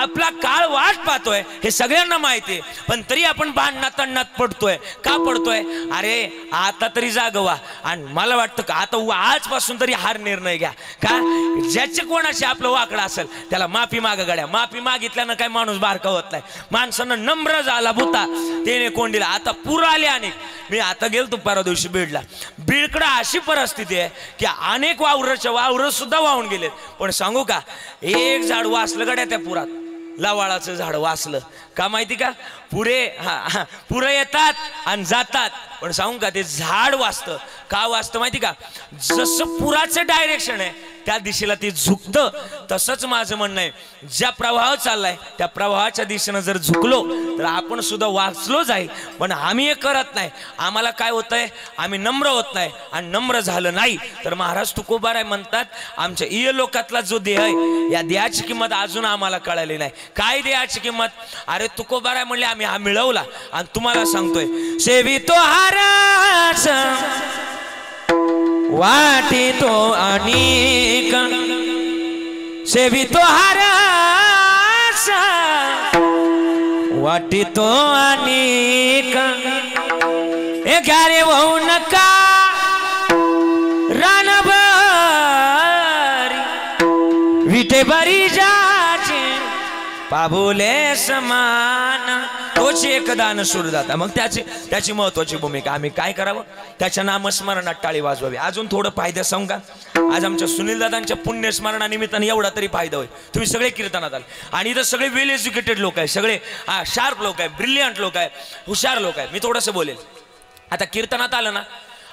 आपला काळ वाट पाहतोय हे सगळ्यांना माहिती आहे, पण तरी आपण भांडणात तंडणात पडतोय. का पडतोय? अरे आता तरी जागवा. आणि मला वाटतं का आता आजपासून तरी हार निर्णय घ्या. का ज्याचे कोणाचे आपलं वाकडं असेल त्याला माफी माग गड्या. माफी मागितल्यानं काय माणूस बारका होत नाही. माणसानं नम्र झाला भूता त्याने कोण दिला. आता पूर आले आले अनेक. मी आता गेलो परवा दिवशी बीडला. बीडकडे अशी परिस्थिती आहे की अनेक वावर सुद्धा वाहून गेलेत. पण सांगू का, एक झाड वाचलं गड्या त्या पुरात, लवाळाचं झाड वाचलं का माहिती का? पुरे येतात आणि जातात, पण सांगू का ते झाड वाचतं. का वाचतं माहिती का? जसं पुराचं डायरेक्शन आहे त्या दिशेला ते झुकतं. तसंच माझं म्हणणं आहे, ज्या प्रवाह चाललाय त्या प्रवाहाच्या दिशेनं जर झुकलो तर आपण सुद्धा वाचलो जाईल. पण आम्ही हे करत नाही. आम्हाला काय होतंय, आम्ही नम्र होत नाही. आणि नम्र झालं नाही तर महाराज तुकोबाराय म्हणतात, आमच्या इहलोकातला जो देह आहे या देहाची किंमत अजून आम्हाला कळाली नाही. काय देहाची किंमत? अरे तुकोबाराय म्हणले आम्ही हा मिळवला. आणि तुम्हाला सांगतोय, सेवितो हाराच वाटितो अनेक, सेवितो हाराच वाटितो अनेक. ए घ्यारे वाहू नका रानभरी विटे बरी जाचे पाबुले समान. तोच एक दान सुरदाता. मग त्याची महत्वाची भूमिका. आम्ही काय करावं? त्याच्या नामस्मरणात टाळी वाजवावी. अजून थोडं फायदा सांगू का? आज आमच्या सुनील दादांच्या पुण्यस्मरणानिमित्ताने एवढा तरी फायदा होईल. तुम्ही सगळे कीर्तनात आले आणि इथं सगळे वेल एज्युकेटेड लोक आहे, सगळे शार्प लोक आहे, ब्रिलियंट लोक आहे, हुशार लोक आहे. मी थोडंसं बोलेल. आता कीर्तनात आलं ना,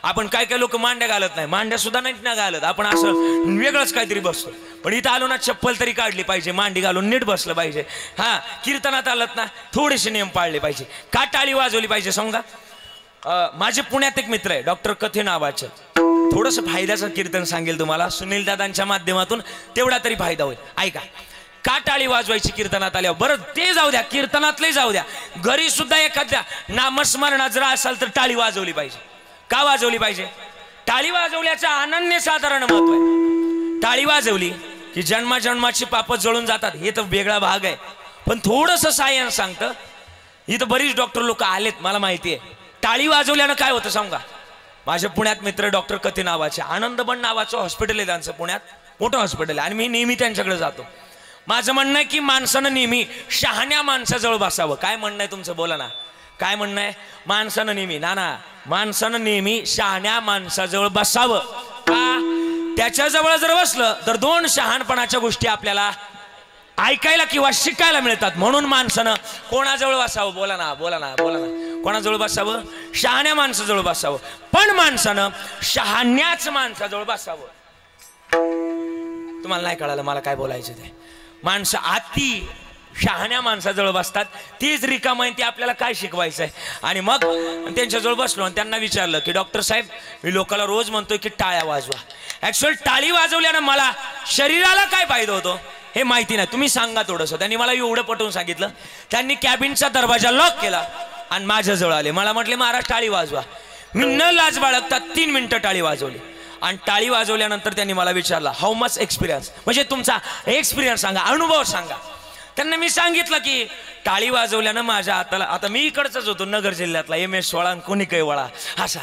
आपण काय काय लोक मांड्या घालत नाही, मांड्या सुद्धा नाही ना घालत, आपण असं वेगळंच काहीतरी बसतो. पण इथं आलो ना चप्पल तरी काढली पाहिजे, मांडी घालून नीट बसलं पाहिजे. हा, कीर्तनात आलत ना थोडेसे नियम पाळले पाहिजे. का टाळी वाजवली पाहिजे सांगा? माझे पुण्यात एक मित्र आहे डॉक्टर कथे नावाचे. थोडंसं फायद्याचं कीर्तन सांगेल तुम्हाला सुनील दादांच्या माध्यमातून, तेवढा तरी फायदा होईल. ऐका, का टाळी वाजवायची कीर्तनात आल्यावर? बरं ते जाऊ द्या, कीर्तनातले जाऊ द्या, घरी सुद्धा एखाद्या नामस्मरणात जर असाल तर टाळी वाजवली पाहिजे. का वाजवली पाहिजे? टाळी वाजवल्याचं अनन्यसाधारण महत्व आहे. टाळी वाजवली की जन्माजन्माची पाप जळून जातात, हे तर वेगळा भाग आहे. पण थोडंसं सायन्स सांगतं, इथं बरीच डॉक्टर लोक आलेत मला माहिती आहे. टाळी वाजवल्यानं काय होतं सांगा? माझ्या पुण्यात मित्र डॉक्टर कथे नावाचे, आनंदबन नावाचं हॉस्पिटल आहे त्यांचं, पुण्यात मोठं हॉस्पिटल आहे आणि मी नेहमी त्यांच्याकडे जातो. माझं म्हणणं आहे की माणसानं नेहमी शहाण्या माणसाजवळ बसावं. काय म्हणणं आहे तुमचं? बोला ना, काय म्हणणं आहे? माणसानं नेहमी माणसानं नेहमी शहाण्या माणसाजवळ बसावं. का? त्याच्याजवळ जर बसलं तर दोन शहाणपणाच्या गोष्टी आपल्याला ऐकायला किंवा शिकायला मिळतात. म्हणून माणसानं कोणाजवळ बसावं? बोला ना, बोला ना, बोला ना. कोणाजवळ बसावं? शहाण्या माणसाजवळ बसावं. पण माणसानं शहाण्याच माणसाजवळ बसावं. तुम्हाला नाही कळालं मला काय बोलायचं ते? माणसं अति शहाण्या माणसाजवळ बसतात, तीच रिकाम आहे, ती आपल्याला काय शिकवायचं आहे. आणि मग त्यांच्याजवळ बसलो आणि त्यांना विचारलं की डॉक्टर साहेब, मी लोकांना रोज म्हणतोय की टाळ्या वाजवा. ऍक्च्युअल टाळी वाजवल्यानं मला शरीराला काय फायदा होतो हे माहिती नाही, तुम्ही सांगा थोडंसं. त्यांनी मला एवढं पटवून सांगितलं. त्यांनी कॅबिनचा दरवाजा लॉक केला आणि माझ्याजवळ आले. मला म्हटले महाराज टाळी वाजवा. मी न लाज बाळगता 3 मिनिटं टाळी वाजवली. आणि टाळी वाजवल्यानंतर त्यांनी मला विचारलं हाऊ मच एक्सपिरियन्स, म्हणजे तुमचा एक्सपिरियन्स सांगा, अनुभव सांगा. त्यांना मी सांगितलं की टाळी वाजवल्यानं माझ्या हाताला, आता मी इकडचाच होतो नगर जिल्ह्यातला, MS वळा कोणी काही वळा असं.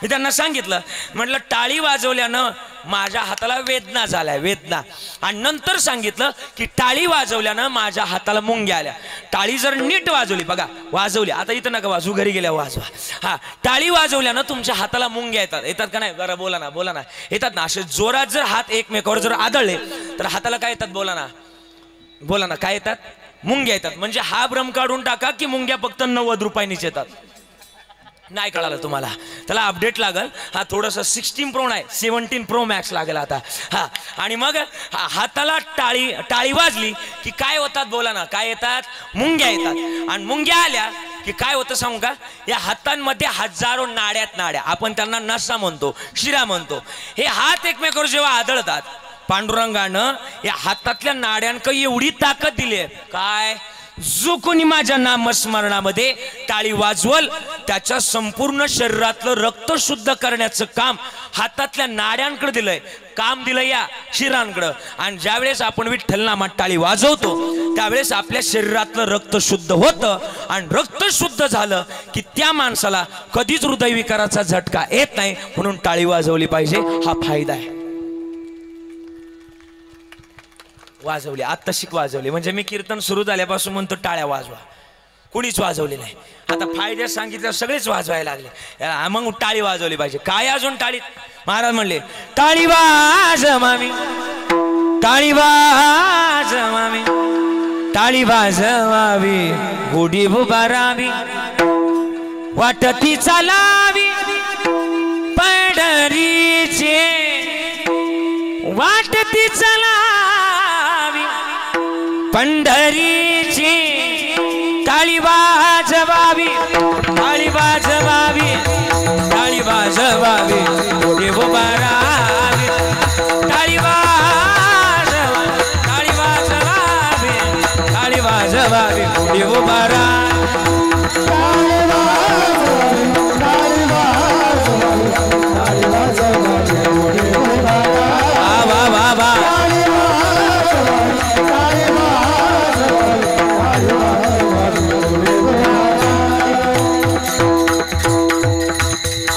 मी त्यांना सांगितलं, म्हटलं टाळी वाजवल्यानं माझ्या हाताला वेदना झाल्या, वेदना. आणि नंतर सांगितलं की टाळी वाजवल्यानं माझ्या हाताला मुंग्या आल्या. टाळी जर नीट वाजवली, बघा वाजवली, आता इथं नका वाजू, घरी गेल्या वाजवा. हा, टाळी वाजवल्यानं तुमच्या हाताला मुंग्या येतात. येतात का नाही? जरा बोला ना, बोला ना. येतात ना. असे जोरात जर हात एकमेकावर जर आदळले तर हाताला काय येतात? बोला ना, बोला ना. काय येतात? मुंग्या येतात. म्हणजे हा भ्रम काढून टाका की मुंग्या फक्त 90 रुपयांनीच येतात. नाही कळालं तुम्हाला? त्याला अपडेट लागल. हा, थोडंसं 16 प्रो नाही, 17 प्रो मॅक्स लागेल आता. हा, आणि मग हाताला टाळी वाजली की काय होतात? बोला ना. काय येतात? मुंग्या येतात. आणि मुंग्या आल्या की काय होतं सांगू का? या हातांमध्ये हजारो नाड्या, आपण त्यांना नसा म्हणतो, शिरा म्हणतो. हे हात एकमेकावर जेव्हा आदळतात, पांडुरंगानं या हातातल्या नाड्यांक एवढी ताकद दिली आहे, काय जो कोणी माझ्या नामस्मरणामध्ये टाळी वाजवल त्याच्या संपूर्ण शरीरातलं रक्त शुद्ध करण्याचं काम हातातल्या नाड्यांकडे दिलंय, काम दिलंय या शिरांकडं. आणि ज्यावेळेस आपण विठ्ठल नामात टाळी वाजवतो त्यावेळेस आपल्या शरीरातलं रक्त शुद्ध होतं. आणि रक्त शुद्ध झालं की त्या माणसाला कधीच हृदयविकाराचा झटका येत नाही. म्हणून टाळी वाजवली पाहिजे, हा फायदा आहे. वाजवली, आत्ता शिक वाजवली. म्हणजे मी कीर्तन सुरू झाल्यापासून म्हणतो टाळ्या वाजवा. कुणीच वाजवली नाही. आता फायदे सांगितलं सगळेच वाजवायला लागले. मग टाळी वाजवली पाहिजे. काय अजून टाळीत? महाराज म्हणले टाळी वाजवावी, टाळी वाजवावी, टाळी वाजवावी, गुढी उभारावी, वाटती चालावी पंढरीचे, वाटती चालावी पंढरीची, टाळी वाजवावी, टाळी वाजवावी, टाळी वाजवावी, गुढी उभारावी, टाळी वाजवावी, टाळी वाजवावी, टाळी वाजवावी, गुढी उभारावी. वा वा वा.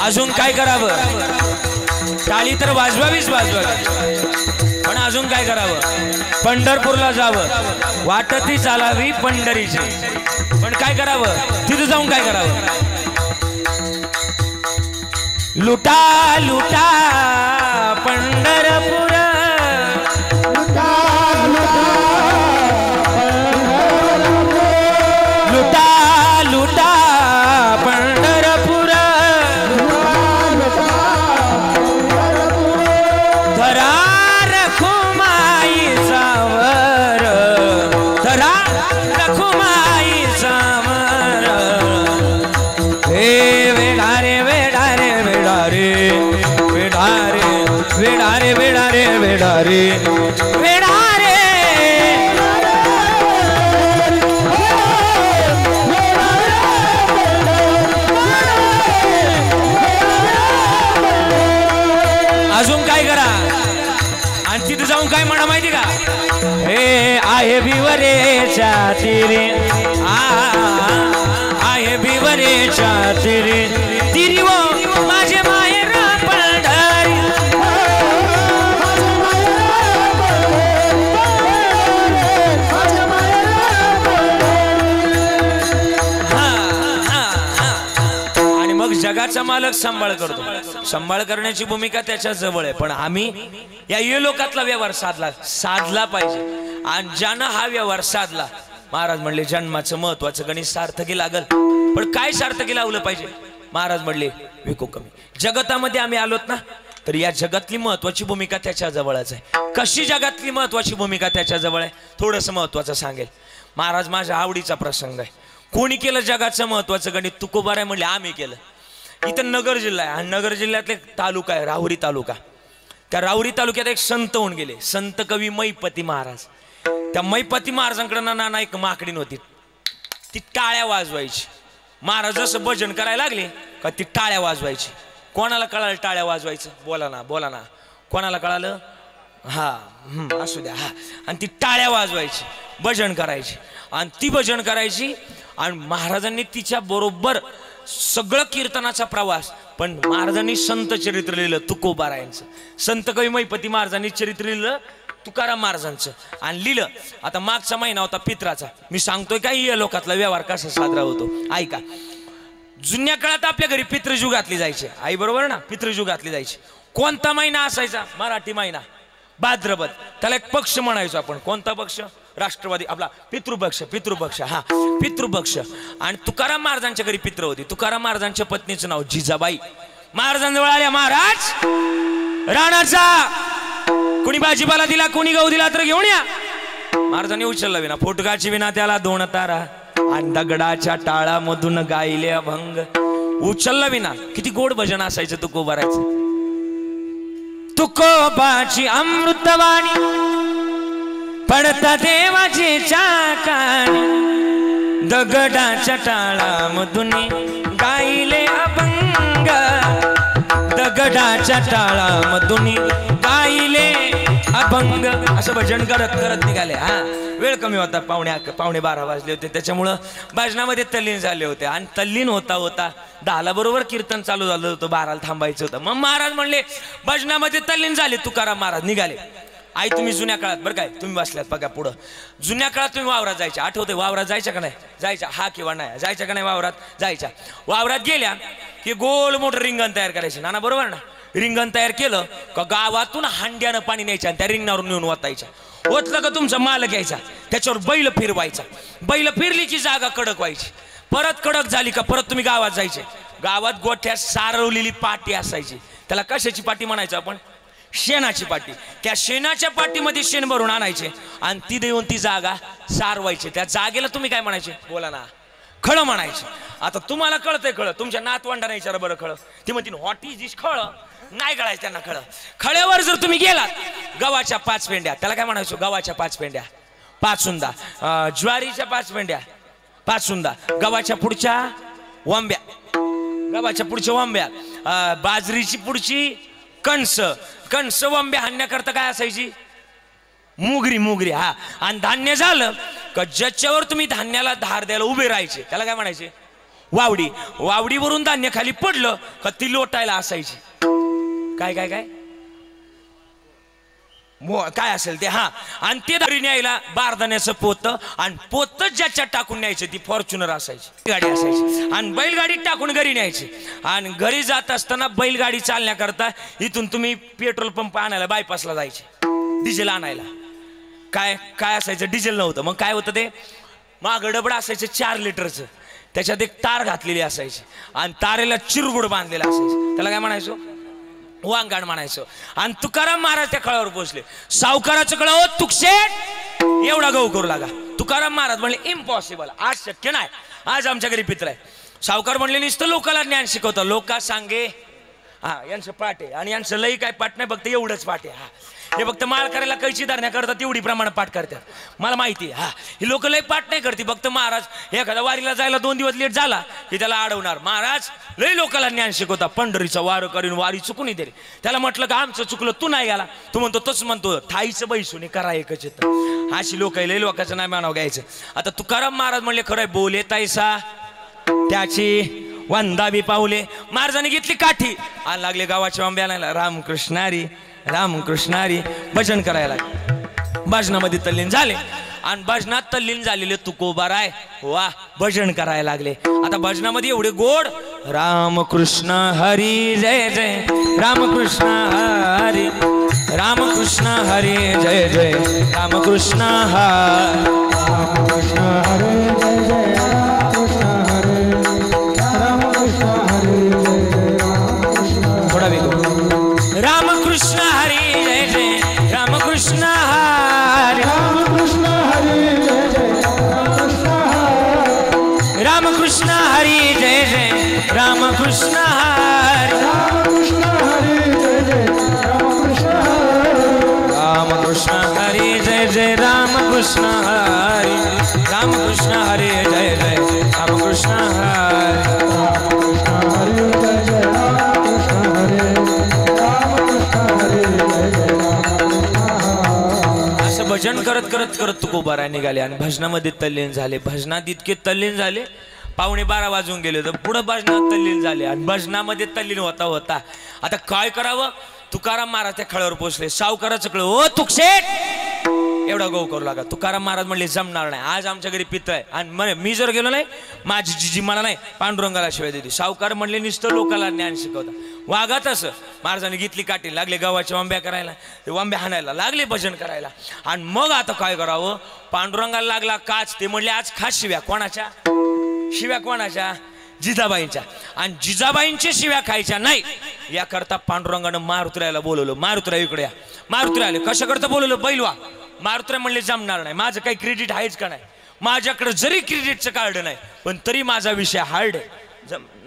अजून काय करावं? टाळी तर वाजवावीच वाजवावी, पण अजून काय करावं? पंढरपूरला जावं, वाटती चालावी पंढरीची, पण काय करावं? तिथं जाऊन काय करावं? लुटा लुटा पंढरपूर, लुटा लुटा पंढरपूर, धरा रखुमाईचा वर, धरा रखुमाईचा वर, हे वेडारे वेडारे वेडारे वेडारे वेडारे वेडारे वेडारे वेडारे. अजून काय करा? आणि तिथे जाऊन काय म्हणा माहिती का? हे आहे भिवरेच्या तिरी, आहे भिवरेच्या तिरी, तिरी वो माझे माहेर पंढरी, आणि मग जगाचा मालक सांभाळ करतो. सांभाळ करण्याची भूमिका त्याच्या जवळ आहे, पण आम्ही या लोकातला व्यवहार साधला पाहिजे. आणि ज्यानं हा व्यवहार साधला, महाराज म्हणले जन्माचं महत्वाचं गणित सार्थकी लागल. पण काय सार्थकी लावलं पाहिजे? महाराज म्हणले विको कमी. जगतामध्ये आम्ही आलोत ना, तर या जगातली महत्वाची भूमिका त्याच्या जवळच आहे. कशी जगातली महत्वाची भूमिका त्याच्या जवळ आहे? थोडंसं महत्वाचं सांगेल महाराज. माझ्या आवडीचा प्रसंग आहे. कोणी केलं जगाचं महत्वाचं गणित? तुकोबाराय म्हणले आम्ही केलं. इथं नगर जिल्हा आहे, आणि नगर जिल्ह्यातले तालुका आहे राहुरी तालुका. त्या राहुरी तालुक्यात एक संत होऊन गेले, संत कवी मैपती महाराज. त्या मैपती महाराजांकडे नाना एक माकडीन होती, ती टाळ्या वाजवायची. महाराज जसं भजन करायला लागले का ती टाळ्या वाजवायची. कोणाला कळालं टाळ्या वाजवायचं? बोला ना बोला ना. कोणाला कळालं? हा असू द्या. हा, आणि ती टाळ्या वाजवायची, भजन करायची, आणि ती भजन करायची. आणि महाराजांनी तिच्या बरोबर सगळं कीर्तनाचा प्रवास. पण महाराजांनी संत चरित्र लिहिलं तुकोबारायांचं. संत कवी मैपती महाराजांनी चरित्र लिहिलं तुकाराम महाराजांचं आणि लिहिलं. आता मागचा महिना होता पित्राचा. मी सांगतोय का या लोकातला व्यवहार कसा साजरा होतो ऐका. जुन्या काळात आपल्या घरी पितृजू घातली जायची, आई बरोबर ना, पितृजू घातली जायची. कोणता महिना असायचा? मराठी महिना भाद्रपद. त्याला एक पक्ष म्हणायचो आपण. कोणता पक्ष? राष्ट्रवादी आपला पितृपक्ष. पितृपक्ष हा पितृपक्ष. आणि तुकाराम महाराजांच्या घरी पित्र होती. तुकाराम महाराजांच्या पत्नीचं नाव जिजाबाई. महाराजांजवळ आल्या, महाराज राणाचा कोणी भाजीपाला दिला, कोणी गहू दिला तर घेऊन या. महाराजांनी उचलला विना, फोटकाची विना त्याला 2 तारा, आणि दगडाच्या टाळामधून गायले अभंग. उचलला विना. किती गोड भजन असायचं तुकोबारायचं. तुकोबाची अमृतवाणी पडता देवाची चाकाणी, दगडाच्या टाळामधून गायले अभंग, दगडाच्या टाळामधून गायले अभंग. असं भजन करत करत निघाले. हा वेळ कमी होता, 11:45 वाजले होते. त्याच्यामुळं भजनामध्ये तल्लीन झाले होते. आणि तल्लीन होता होता 10ला बरोबर कीर्तन चालू झालं होतं, 12ला थांबायचं होतं. मग महाराज म्हणले भजनामध्ये तल्लीन झाले. तुकाराम महाराज निघाले. आई तुम्ही जुन्या काळात बरं काय तुम्ही बसल्यात बघा पुढं जुन्या काळात तुम्ही वावरात जायच्या आठवते वावरात जायच्या का नाही जायच्या हा किंवा नाही जायच्या का नाही वावरात जायच्या वावरात गेल्या की गोल मोठं रिंगण तयार करायचे ना बरोबर ना रिंगण तयार केलं का गावातून हांड्यानं पाणी न्यायचं आणि त्या रिंगणावरून नेऊन ओतायच्या ओतलं का तुमचा माल घ्यायचा त्याच्यावर बैल फिरवायचा बैल फिरली की जागा कडक व्हायची परत कडक झाली का परत तुम्ही गावात जायचे गावात गोठ्यात सारवलेली पाटी असायची त्याला कशाची पाटी म्हणायचं आपण शेणाची पाटी त्या शेणाच्या पाटीमध्ये शेण भरून आणायचे आणि ती देऊन ती जागा सारवायची त्या जागेला तुम्ही काय म्हणायचे बोला ना खळ म्हणायचे आता तुम्हाला कळतंय खळ तुमच्या नातवंडाने विचारा बरं खळ ती म्हणतील व्हॉट इज दिस खळ नाही कळायचं त्यांना खळ खळ्यावर जर तुम्ही गेलात गव्हाच्या 5 पेंड्या त्याला काय म्हणायचो गव्हाच्या 5 पेंड्या 5 सुंदा ज्वारीच्या 5 पेंड्या 5 सुंदा गव्हाच्या पुढच्या वांब्या गव्हाच्या पुढच्या वांब्या बाजरीची पुढची कणस कणस वांब्या हाणण्याकरता काय असायची मुगरी हा आणि धान्य झालं का ज्याच्यावर तुम्ही धान्याला धार द्यायला उभे राहायचे त्याला काय म्हणायचे वावडी वावडीवरून धान्य खाली पडलं का ती लोटायला असायची काय काय काय काय असेल ते हा आणि ते घरी न्यायला बारदाण्याचं पोत आणि पोत ज्याच्यात टाकून न्यायचे ती फॉर्च्युनर असायची गाडी असायची आणि बैलगाडीत टाकून घरी न्यायची आणि घरी जात असताना बैलगाडी चालण्याकरता इथून तुम्ही पेट्रोल पंप आणायला बायपासला जायचे डिझेल आणायला काय काय असायचं डिझेल नव्हतं मग काय होतं ते मागं डबड असायचं 4 लिटरचं त्याच्यात एक तार घातलेली असायची आणि तारेला चिरगुड बांधलेला असायचं त्याला काय म्हणायचो वांगाड म्हणायचं आणि तुकाराम महाराज त्या कळावर पोहोचले सावकाराचं कळ हो तुकशेट एवढा गहू करू लागा तुकाराम महाराज म्हणले इम्पॉसिबल आज शक्य नाही आज आमच्या घरी पित्र आहे सावकार म्हणले नुसतं लोकांना ज्ञान शिकवतं लोक सांगे हा यांचं पाठ आहे आणि यांचं लई काय पाठ नाही फक्त एवढंच पाठ आहे हा हे फक्त माळ करायला कैची धरण्याकरतात तेवढी प्रमाणात पाठ करतात मला माहिती आहे हा ही लोक लई पाठ नाही करते फक्त महाराज एखादा वारीला जायला 2 दिवस लेट झाला की त्याला अडवणार महाराज लई लोकांना ज्ञान शिकवता पंढरीचं वारं करून वारी चुकून दे त्याला म्हटलं का आमचं चुकलं तू नाही गेला तू म्हणतो तोच म्हणतो ठाईचं बैसून करा एकच येतं अशी लोक लई लोकांचं नाही मानाव घ्यायचं आता तुकाराम महाराज म्हणले खरंय बोले ताईसा त्याची वंदावी पावले महाराजांनी घेतली काठी आणि लागले गावाच्या आंब्याला रामकृष्णारी रामकृष्णारी भजन करायला भजनामध्ये तल्लीन झाले आणि भजनात तल्लीन झालेले तुकोबाराय वा भजन करायला लागले आता भजनामध्ये एवढे गोड रामकृष्ण हरी जय जय रामकृष्ण हरी रामकृष्ण हरी जय जय रामकृष्ण हरी रामकृष्ण हरी जय जय रामकृष्ण हरी रामकृष्ण हरी जय जय रामकृष्ण थोडा वेगळा रामकृष्ण हरी जय जय रामकृष्ण हरी रामकृष्ण हरी जय जय रामकृष्ण हरी जय जय रामकृष्ण हरी रामकृष्ण हरी जय जय रामकृष्ण हरी जय जय रामकृष्ण हरी रामकृष्ण हरी जय जय रामकृष्ण हरी रामकृष्ण हरी जय जय रामकृष्ण हरी असं भजन करत करत करत तुकोबारा निघाले आणि भजनामध्ये तल्लीन झाले भजनात इतके तल्लीन झाले 11:15 वाजून गेले तर पुढे भजनात तल्लीन झाले आणि भजनामध्ये तल्लीन होता आता काय करावं तुकाराम महाराज त्या खळ्यावर पोहोचले सावकाराचं कळ ओ तुकशेट एवढा गहू करू लागा तुकाराम महाराज म्हणले जमणार नाही आज आमच्या घरी पित्र आहे आणि मी जर गेलो नाही माझी जिजी मला नाही पांडुरंगाला शिवाय देते सावकार म्हणले नुसतं लोकांना ज्ञान शिकवता वागत असं महाराजांनी घेतली काठी लागले गव्हाच्या वांब्या करायला ते वांब्या हाणायला लागले भजन करायला आणि मग आता काय करावं पांडुरंगाला लागला काच ते म्हणले आज खास शिव्या कोणाच्या जिजाबाईंच्या आणि जिजाबाईंच्या शिव्या खायच्या नाही याकरता पांडुरंगानं मारुतीरायला बोलवलं मारुतीराय इकडे या मारुतीराय आले कशा करता बोलवलं बैलवा मारुतीराय म्हणले जमणार नाही माझं काही क्रेडिट आहेच का नाही माझ्याकडे जरी क्रेडिटचं कार्ड नाही पण तरी माझा विषय हार्ड आहे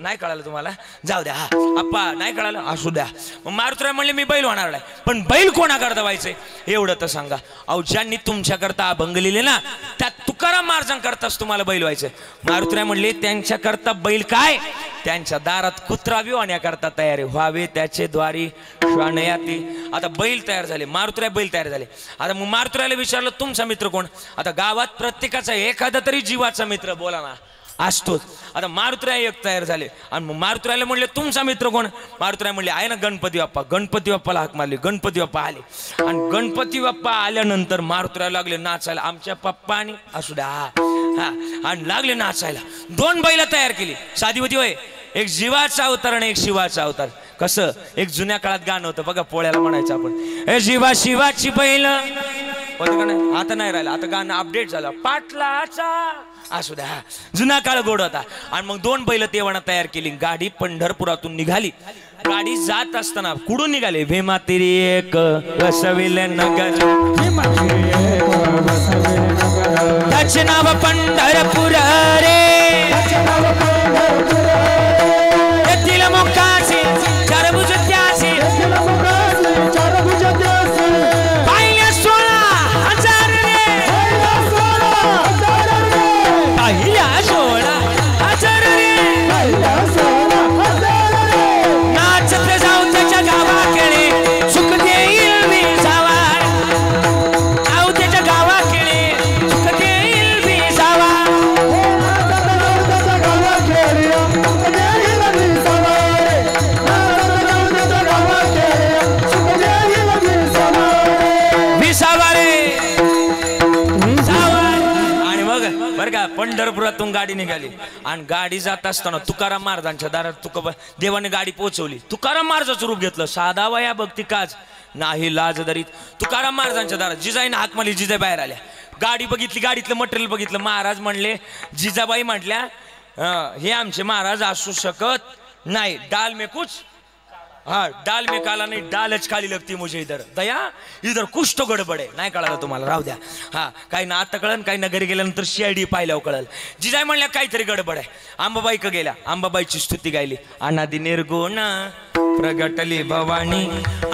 नाही कळालं तुम्हाला जाऊ द्या हा आप्पा नाही कळालं असू द्या मग मारुतीराय म्हणले मी बैल होणार नाही पण बैल कोणाकरता व्हायचंय एवढं तर सांगा अहो ज्यांनी तुमच्याकरता अभंग लिहिले ना त्या तुकाराम महाराजांकरताच तुम्हाला बैल व्हायचंय मारुतीराय म्हणले त्यांच्याकरता बैल काय त्यांच्या दारात कुत्रा विवाण्याकरता तयारी व्हावे त्याचे द्वारी श्वानयाती आता बैल तयार झाले मारुतीराय बैल तयार झाले आता मग मारुतीरायला विचारलं तुमचा मित्र कोण आता गावात प्रत्येकाचा एखादा तरी जीवाचा मित्र बोला ना असतोच. आता मारुतीराय एक तयार झाले आणि मग मारुतीरायला म्हणले तुमचा मित्र कोण? मारुतीराय म्हणले आहे ना गणपती बाप्पा. गणपती बाप्पाला हाक मारली, गणपती बाप्पा आले आणि गणपती बाप्पा आल्यानंतर मारुतीराय लागले नाचायला. आमच्या पप्पानी असू द्या हा आणि लागले नाचायला. 2 बैल तयार केली. साधी होती होय, एक जीवाचा अवतार आणि एक शिवाचा अवतार. कसं एक जुन्या काळात गाणं होतं बघा, पोळ्याला म्हणायचं आपण, ए जीवा शिवाची बैल होतं का नाही? आता नाही राहिलं, आता गाणं अपडेट झालं. पाटलाचा असू द्या, जुना काळ गोड होता. आणि मग 2 बैल तेव्हा तयार केली. गाडी पंढरपुरातून निघाली. गाडी जात असताना कुठून निघाले? भीमा तिरी एक वसविले नगर, त्याचे नाव पंढरपूर रे, येथील मुखाचे चरभुज त्याचे, पाहिल्या 16,000 रे, पाहिल्या 16,000 रे, नाचत जाऊ त्याच्या गावाकडे, सुख देईल मी जावा, जाऊ त्याच्या गावाकडे, सुख देईल मी जावा. बरं का पंढरपुरातून गाडी निघाली आणि गाडी जात असताना तुकाराम महाराजांच्या दारात देवाने गाडी पोहोचवली. तुकाराम महाराजाचं रूप घेतलं. साधा वया भक्ती काज नाही लाज दरीत. तुकाराम महाराजांच्या दारात जिजाईने हाक मारली. जिजाई बाहेर आल्या. गाडी बघितली, गाडीतलं मटेरियल बघितलं. महाराज म्हणले, जिजाबाई म्हटल्या हे आमचे महाराज असू शकत नाही. डाल में कुछ, हाँ डाल में काला नहीं, डालच काली लगती मुझे इधर दया, इधर कुछ तो गडबड आहे. नाही कळालं तुम्हाला, राहू द्या. हा काही ना आता कळलं, काही नगरी गेल्यानंतर CID पाहिल्यावर कळलं. जिजाई म्हणल्या काहीतरी गडबड आहे. अंबाबाई का गेल्या, अंबाबाईची स्तुती गायली. अनादि निर्गुण प्रगटली भवानी.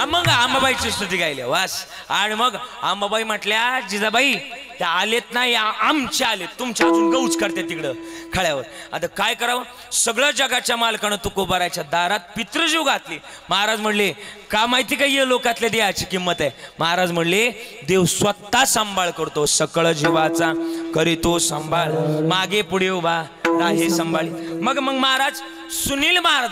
मग अंबाबाईची स्तुती गायली वास. आणि मग अंबाबाई म्हटल्या जिजाबाई त्या आलेत नाही, आमचे आलेत, तुमच्या अजून गौच करते तिकडं खळ्यावर. आता काय करावं? सगळं जगाच्या मालकानं तुकोबाराच्या दारात पितृजीव घातली. महाराज म्हणले का माहिती का ये लोकातल्या देहाची किंमत आहे? महाराज म्हणले देव स्वतः सांभाळ करतो, सकळ जीवाचा करीतो सांभाळ, मागे पुढे उभा राहे सांभाळी. मग महाराज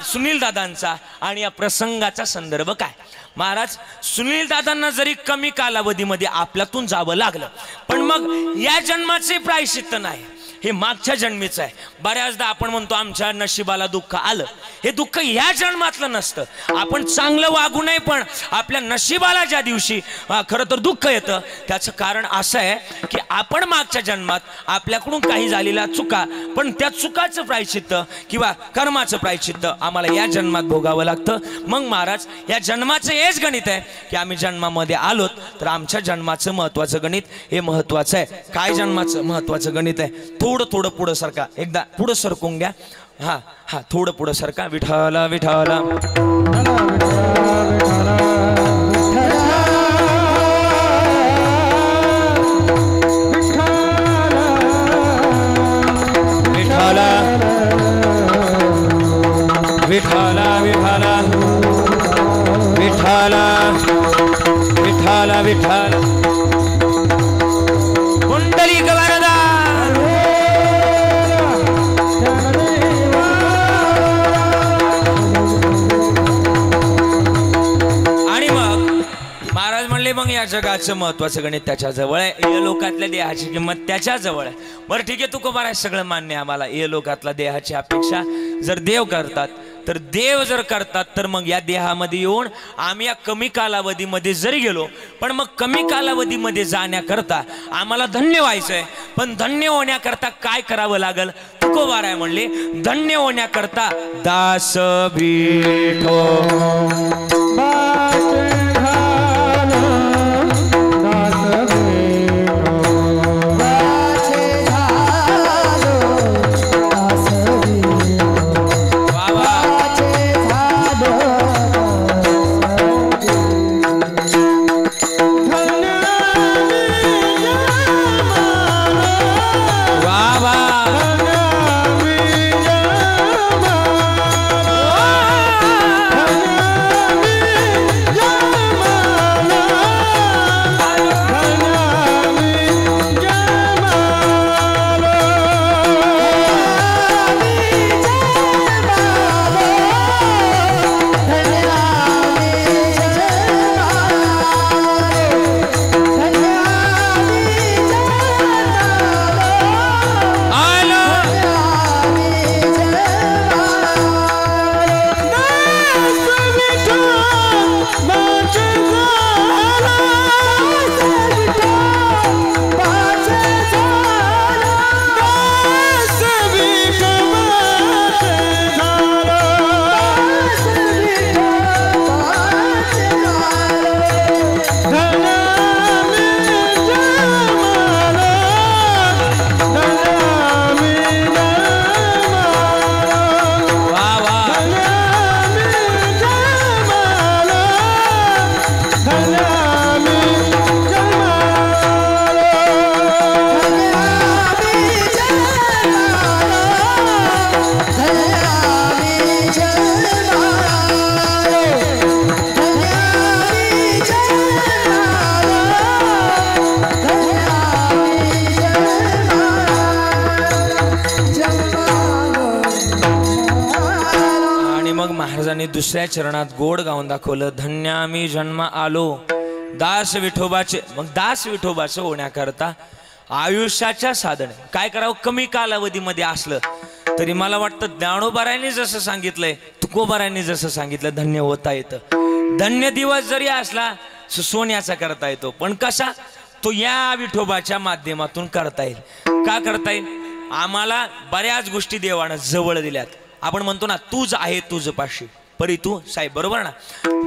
सुनील दादांचा आणि या प्रसंगाचा संदर्भ काय? महाराज सुनील दादांना जरी कमी कालावधीमध्ये आपल्यातून जावं लागलं, पण मग या जन्माचे प्रायश्चित्त नाही, हे मागच्या जन्मीचं आहे. बऱ्याचदा आपण म्हणतो आमच्या नशिबाला दुःख आलं. हे दुःख ह्या जन्मातलं नसतं. आपण चांगलं वागू नये, पण आपल्या नशिबाला ज्या दिवशी खरं तर दुःख येतं त्याचं कारण असं आहे की आपण मागच्या जन्मात आपल्याकडून काही झालेल्या चुका, पण त्या चुकाचं प्रायश्चित्त किंवा कर्माचं प्रायश्चित्त आम्हाला या जन्मात भोगावं लागतं. मग महाराज या जन्माचं हेच गणित आहे की आम्ही जन्मामध्ये आलोत तर आमच्या जन्माचं महत्वाचं गणित हे महत्वाचं आहे. काय जन्माचं महत्वाचं गणित आहे? थोडं पुढं सरका, एकदा पुढं सरकून घ्या. हा हा थोडं पुढं सरका. विठाला विठाला विठाला विठाला विठाला विठाला विठाला विठाला कुंडली गवरदा. आणि महाराज म्हणले मग या जगाचं महत्वाचं गणित त्याच्या जवळ आहे, या लोकातल्या देहाची किंमत त्याच्या जवळ आहे. बरं ठीक आहे, तुकोबार आहे सगळं मान्य आम्हाला. या लोकातल्या देहाची अपेक्षा जर देव करतात तर देव जर करतात तर मग या देहामध्ये येऊन आम्ही या कमी कालावधीमध्ये जरी गेलो, पण मग कमी कालावधीमध्ये जाण्याकरता आम्हाला धन्य व्हायचंय. पण धन्य होण्याकरता काय करावं लागल? तुकोबार आहे म्हणले धन्य होण्याकरता दास विठो महाराजांनी दुसऱ्या चरणात गोड गाऊन दाखवलं, धन्य आम्ही जन्म आलो दास विठोबाचे. मग दास विठोबाचं होण्याकरता आयुष्याच्या साधने काय करावं. कमी कालावधीमध्ये असलं तरी मला वाटतं ज्ञानोबारायांनी जसं सांगितलंय, तुकोबारायांनी जसं सांगितलं, धन्य होता येतं. धन्य दिवस जरी असला सोन्याचा करता येतो, पण कसा तो या विठोबाच्या माध्यमातून करता येईल. का करता येईल. आम्हाला बऱ्याच गोष्टी देवानं जवळ दिल्यात. आपण म्हणतो ना तूच आहे तुझ पाशी परी तू साहेब, बरोबर ना.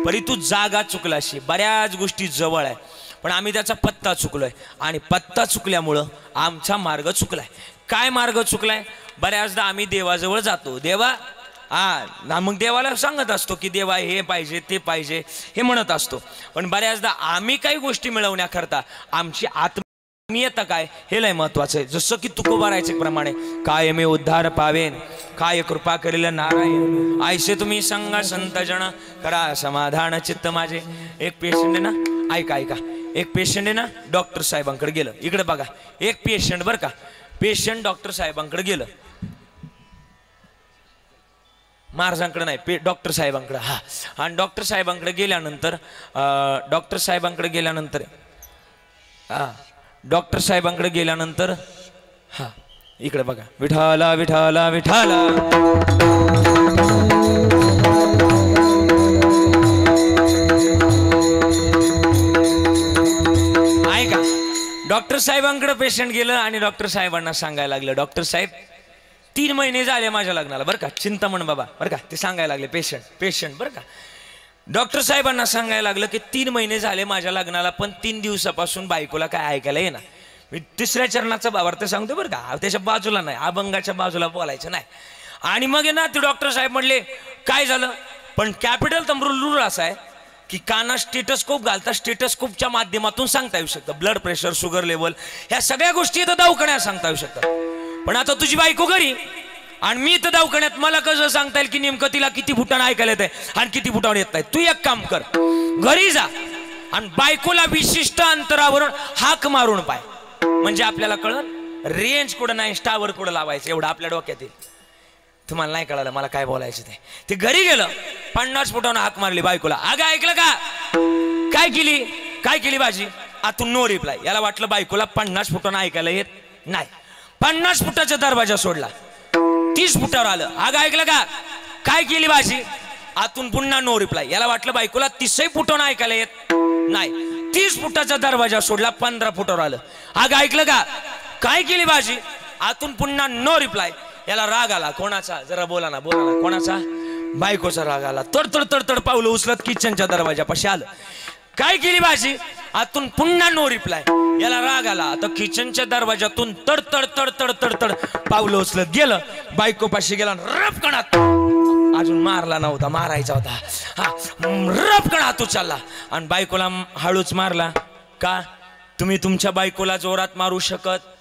परी तू जागा चुकलाशी, बऱ्याच गोष्टी जवळ आहे पण आम्ही त्याचा पत्ता चुकलोय. आणि पत्ता चुकल्यामुळं आमचा मार्ग चुकलाय. काय मार्ग चुकलाय. बऱ्याचदा आम्ही देवाजवळ जातो, देवा मग देवाला सांगत असतो की देवा हे पाहिजे ते पाहिजे हे म्हणत असतो, पण बऱ्याचदा आम्ही काही गोष्टी मिळवण्याकरता आमची आत्मीयता काय हे लय महत्वाचं आहे. जसं की तुकोबारायचे प्रमाणे काय मी उद्धार पावेन काय कृपा करेल नारायण, ऐसे तुम्ही सांगा संत जन करा समाधान चित्त माझे. एक पेशंट आहे ना, ऐका ऐका, एक पेशंट आहे ना डॉक्टर साहेबांकडे गेलं. इकडे बघा, एक पेशंट बरं का, पेशंट डॉक्टर साहेबांकडे गेलं, महाराजांकडे नाही डॉक्टर साहेबांकडे. हा, आणि डॉक्टर साहेबांकडे गेल्यानंतर डॉक्टर साहेबांकडे गेल्यानंतर हा इकडे बघा, विठाला विठाला विठाला. ऐका, डॉक्टर साहेबांकडे पेशंट गेलं आणि डॉक्टर साहेबांना सांगायला लागलं, डॉक्टर साहेब 3 महिने झाले माझ्या लग्नाला बरं का, चिंतामण बाबा बरं का, ते सांगायला लागले पेशंट बरं का. डॉक्टर साहेबांना सांगायला लागलं की 3 महिने झाले माझ्या लग्नाला, पण 3 दिवसापासून बायकोला काय ऐकायला येणार. मी तिसऱ्या चरणाचा भावार्थ सांगतो बरं का, त्याच्या बाजूला नाही, अभंगाच्या बाजूला बोलायचं नाही. आणि मग ना ते डॉक्टर साहेब म्हणले काय झालं, पण कॅपिटल तंब्रूल असा आहे की काना स्टेटस्कोप घालता, स्टेटस्कोपच्या माध्यमातून सांगता येऊ शकतं ब्लड प्रेशर, शुगर लेवल, ह्या सगळ्या गोष्टी इथं दवाखान्यात सांगता येऊ शकतात. पण आता तुझी बायको घरी आणि मी इथं दवाखान्यात, मला कसं सांगता येईल की नेमकं तिला किती फुटानं ऐकायला येत आहे आणि किती फुटावर येत नाही. तू एक काम कर, घरी जा आणि बायकोला विशिष्ट अंतरावरून हाक मारून पाय, म्हणजे आपल्याला कळलं रेंज कुठं नाही, स्टावर कुठं लावायचं, एवढं आपल्या डोक्यात येईल. तुम्हाला नाही कळालं मला काय बोलायचं ते. घरी गेलं, 50 फुटानं हाक मारली बायकोला. अगं ऐकलं का, काय केली भाजी, आतून नो रिप्लाय. याला वाटलं बायकोला 50 फुटानं ऐकायला येत नाही, 50 फुटाचा दरवाजा सोडला, 30 फुटावर आलं. अगं ऐकलं का, काय केली भाजी, आतून पुन्हा नो रिप्लाय. याला वाटलं बायकोला 30 फुटानं ऐकायला येत नाही, 30 फुटाचा दरवाजा सोडला, 15 फुटावर आलं. अगं ऐकलं का, काय केली भाजी, आतून पुन्हा नो रिप्लाय. याला राग आला, कोणाचा, जरा बोला ना कोणाचा, बायकोचा राग आला. तडतड पावलं उचलत किचनच्या दरवाजापाशी आलं. काय केली भाजी, आतून पुन्हा नो रिप्लाय. याला राग आला, आता किचनच्या दरवाजातून तडतड पावलं उचलत गेलं, बायकोपाशी गेला, रपकणात, अजून मारला नव्हता, मारायचा होता, हा रपकण हात उचलला आणि बायकोला हळूच मारला. का, तुम्ही तुमच्या बायकोला जोरात मारू शकत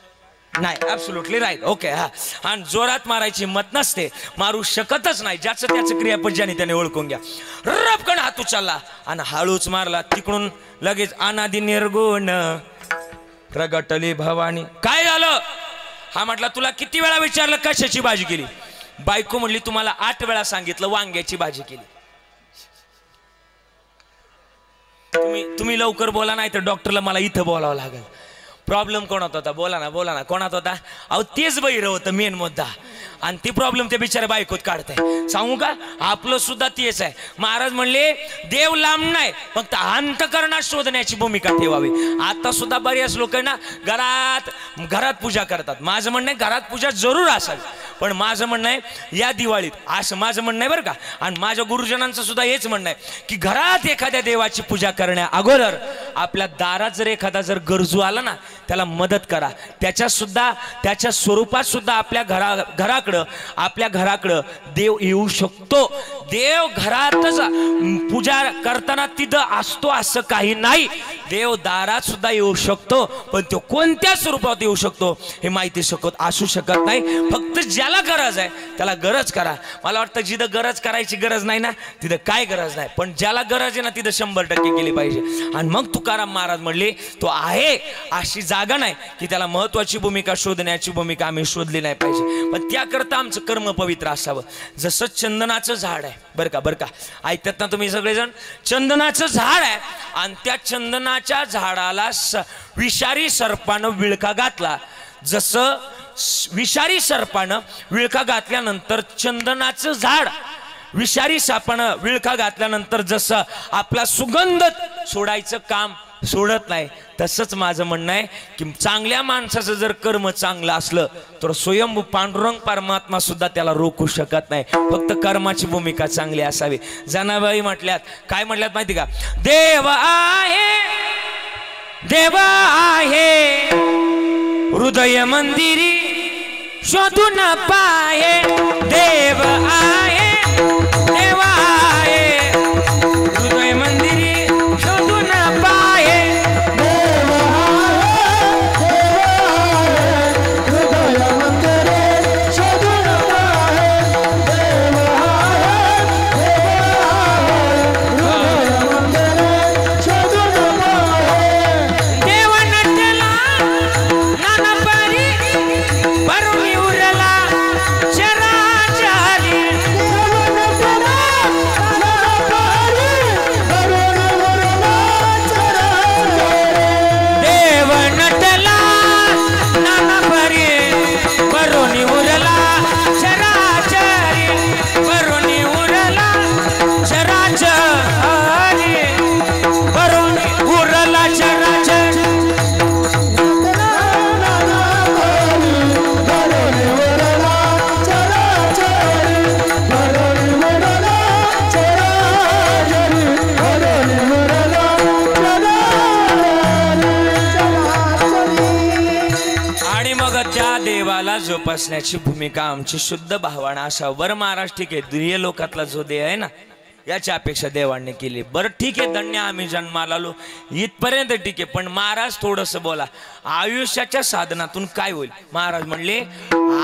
नाही, ऍब्सोल्युटली राईट, ओके. हा, आणि जोरात मारायची हिंमत नसते, मारू शकतच नाही, ज्याचं त्याचं क्रियापद ज्याने त्याने ओळखून घ्या. रपकण हात उचलला आणि हळूच मारला. तिकडून लगेच अनादि निर्गुण प्रगटली भवानी. काय झालं, हा म्हटला तुला किती वेळा विचारलं कशाची भाजी केली. बायको म्हणली तुम्हाला 8 वेळा सांगितलं वांग्याची भाजी केली. तुम्ही लवकर बोला, नाही तर डॉक्टरला मला इथं बोलावं लागेल. प्रॉब्लेम कोणात होता, बोला ना कोणात होता. अहो तेच बहिरं होतं मेन मुद्दा, आणि ती प्रॉब्लेम त्या बिचाऱ्या बायकोत काढताय. सांगू का, आपलं सुद्धा तेच आहे. महाराज म्हणले देव लांब नाही, फक्त अंतःकरणात शोधण्याची भूमिका ठेवावी. आता सुद्धा बरेच लोक ना घरात पूजा करतात. माझं म्हणणं आहे घरात पूजा जरूर असावी, पण माझं म्हणणं आहे या दिवाळीत, असं माझं म्हणणं आहे बरं का, आणि माझ्या गुरुजनांचं सुद्धा हेच म्हणणं आहे की घरात एखाद्या देवाची पूजा करण्या अगोदर आपल्या दारात जर एखादा गरजू आला ना, त्याला मदत करा. त्याच्या स्वरूपात सुद्धा आपल्या घराकडं देव येऊ शकतो. देव घरातच पूजा करताना तिथं असतो असं काही नाही. देव दारात सुद्धा येऊ शकतो, पण तो कोणत्या स्वरूपात येऊ शकतो हे माहिती असू शकत नाही. फक्त ज्याला गरज आहे त्याला गरज करा. मला वाटतं जिथं गरज करायची गरज नाही ना तिथं काय गरज नाही, पण ज्याला गरज आहे ना तिथं 100% केली पाहिजे. आणि मग तुकाराम महाराज म्हणले तो आहे अशी जागा नाही की त्याला महत्वाची भूमिका शोधण्याची भूमिका आम्ही शोधली नाही पाहिजे, पण त्याकरता आमचं कर्म पवित्र असावं. जसं चंदनाचं झाड आहे बरं का ऐकतात ना तुम्ही सगळेजण, चंदनाचं झाड आहे आणि त्या चंदनाच्या झाडाला विषारी सर्पानं विळखा घातला. जसं विषारी सर्पानं विळखा घातल्यानंतर चंदनाचं झाड विषारी सापानं विळखा घातल्यानंतर जसं आपला सुगंध सोडायचं काम सोडत नाही, तसंच माझं म्हणणं आहे की चांगल्या माणसाचं जर कर्म चांगलं असलं तर स्वयंभू पांडुरंग परमात्मा सुद्धा त्याला रोखू शकत नाही, फक्त कर्माची भूमिका चांगली असावी. जनाबाई म्हटल्यात, काय म्हटल्यात माहिती का, देव आहे हृदय मंदिरी शोधून पाहे, देव आहे हृदय मंदिरी शोधून पाहे, देव हृदय मंदिरे शोधून पाहे, देव हृदय मंदिरे शोधून पाहे. देव नटला नानपरी बरुणी उरला चराचरी, देव नटला नानपरी बरुणी उरला चराचरी, बरुणी उरला चराचरी, बरुणी उरला चराचरी. आणि मग त्या देवाला जोपासण्याची भूमिका आमची शुद्ध भावना असावं. बरं महाराज ठीक आहे, दुर्य लोकातला जो देव आहे ना याची अपेक्षा देवाने केली. बरं ठीक आहे, धन्य आम्ही जन्माला आलो इथपर्यंत ठीक आहे, पण महाराज थोडंसं बोला आयुष्याच्या साधनातून काय होईल. महाराज म्हणले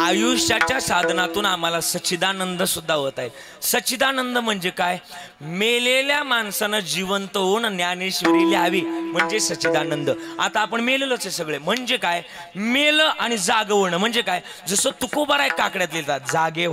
आयुष्याच्या साधनातून आम्हाला सच्चिदानंद सुद्धा होत आहे. सच्चिदानंद म्हणजे काय, मेलेल्या माणसानं जिवंत होऊन ज्ञानेश्वरी लिहावी म्हणजे सच्चिदानंद. आता आपण मेलेलोच आहे सगळे, म्हणजे काय मेलं आणि जाग होणं म्हणजे काय, जसं तुकोबाराय काकड्यात लिहितात जागे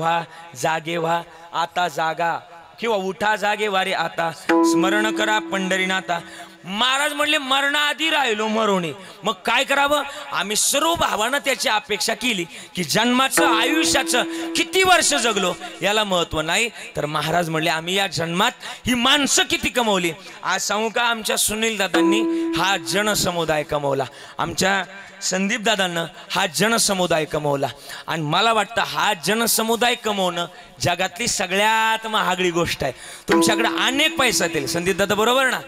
व्हा आता जागा, किंवा उठा जागे वारे आता, स्मरण करा पंढरीनाथा. महाराज म्हणले मरणाआधी राहिलो मरोणी, मग काय करावं, आम्ही सर्व भावानं त्याची अपेक्षा केली की जन्माचं आयुष्याचं किती वर्ष जगलो याला महत्व नाही, तर महाराज म्हणले आम्ही या जन्मात ही माणसं किती कमवली. आज सांगू का, आमच्या सुनील दादांनी हा जनसमुदाय कमवला, आमच्या संदीप दादांना हा जनसमुदाय कमवला. आणि मला वाटतं हा जनसमुदाय कमवणं जगातली सगळ्यात महागडी गोष्ट आहे. तुमच्याकडे अनेक पैसा येईल, संदीप दादा बरोबर ना,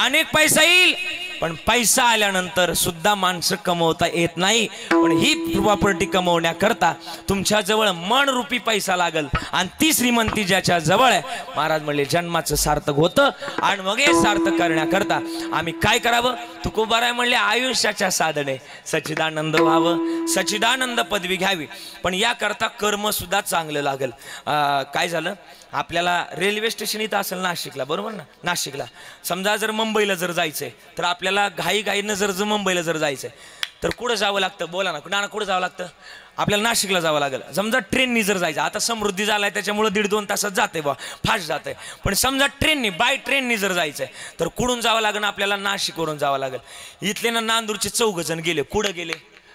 अनेक पैसा येईल, पण पैसा आल्यानंतर सुद्धा माणसं कमवता येत नाही. पण ही प्रॉपर्टी कमवण्याकरता तुमच्या जवळ मन रूपी पैसा लागल, आणि ती श्रीमंती ज्याच्या जवळ आहे, महाराज म्हणले जन्माचं सार्थक होतं. आणि मग हे सार्थक करण्याकरता आम्ही काय करावं, तुकोबाराय म्हणले आयुष्याच्या साधने सच्चिदानंद व्हावं, सच्चिदानंद पदवी घ्यावी, पण याकरता कर्म सुद्धा चांगलं लागेल. काय झालं, आपल्याला रेल्वे स्टेशन इथं असेल नाशिकला, बरोबर ना, नाशिकला समजा जर मुंबईला जर जायचंय तर आपल्याला घाईनं जर मुंबईला जर जायचंय तर कुठं जावं लागतं, बोला ना नाना, कुठं जावं लागतं, आपल्याला नाशिकला जावं लागेल. समजा ट्रेननी जर जायचं, आता समृद्धी झालाय त्याच्यामुळे 1.5-2 तासात जाते बा, फास्ट जाते, पण समजा ट्रेननी बाय ट्रेननी जर जायचंय तर कुठून जावं लागेल, आपल्याला नाशिकवरून जावं लागेल. इथले ना नांदूरचे 4 जण गेले, कुठं गेले,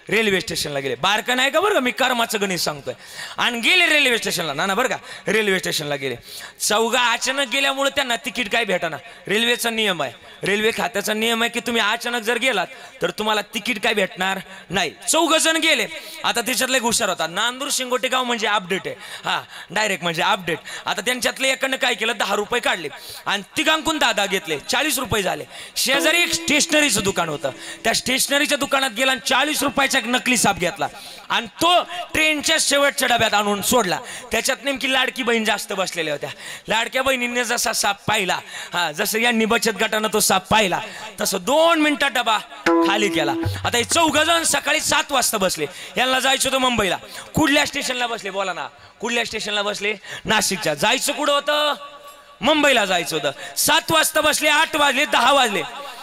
रेल्वे स्टेशनला गेले. बारका नाही का बरं का, मी कर्माचं गणित सांगतोय. आणि गेले रेल्वे स्टेशनला, ना बरं का, रेल्वे स्टेशनला गेले. 4 अचानक गेल्यामुळे त्यांना तिकीट काय भेटाना. रेल्वेचा नियम आहे, रेल्वे खात्याचा नियम आहे की तुम्ही अचानक जर गेलात तर तुम्हाला तिकीट काय भेटणार नाही. 4 जण गेले. आता त्याच्यातले हुशार होता, नांदूर शिंगोटे गाव म्हणजे अपडेट आहे, हा डायरेक्ट म्हणजे अपडेट. आता त्यांच्यातले एकानं काय केलं, 10 रुपये काढले आणि तिघांकून 10 घेतले, 40 रुपये झाले. शेजारी एक स्टेशनरीचं दुकान होतं, त्या स्टेशनरीच्या दुकानात गेला आणि 40 रुपयाच्या त्याचा एक नकली साप घेतला आणि तो ट्रेनच्या शेवटच्या डब्यात आणून सोडला. त्याच्यात नेमकी लाडकी बहीण जास्त बसलेल्या होत्या. लाडक्या बहिणींनी जसा साप पाहिला, हा जसं यांनी बचत गटानं तो साप पाहिला, तसं 2 मिनिटात डबा खाली केला. आता हे 4 जण सकाळी 7 वाजता बसले. यांना जायचं होतं मुंबईला. कुठल्या स्टेशनला बसले बोला ना? कुठल्या स्टेशनला बसले? नाशिकच्या. जायचं कुठं होतं? मुंबईला जायचं होतं. 7 वाजता बसले, 8 वाजले, 10 वाजले.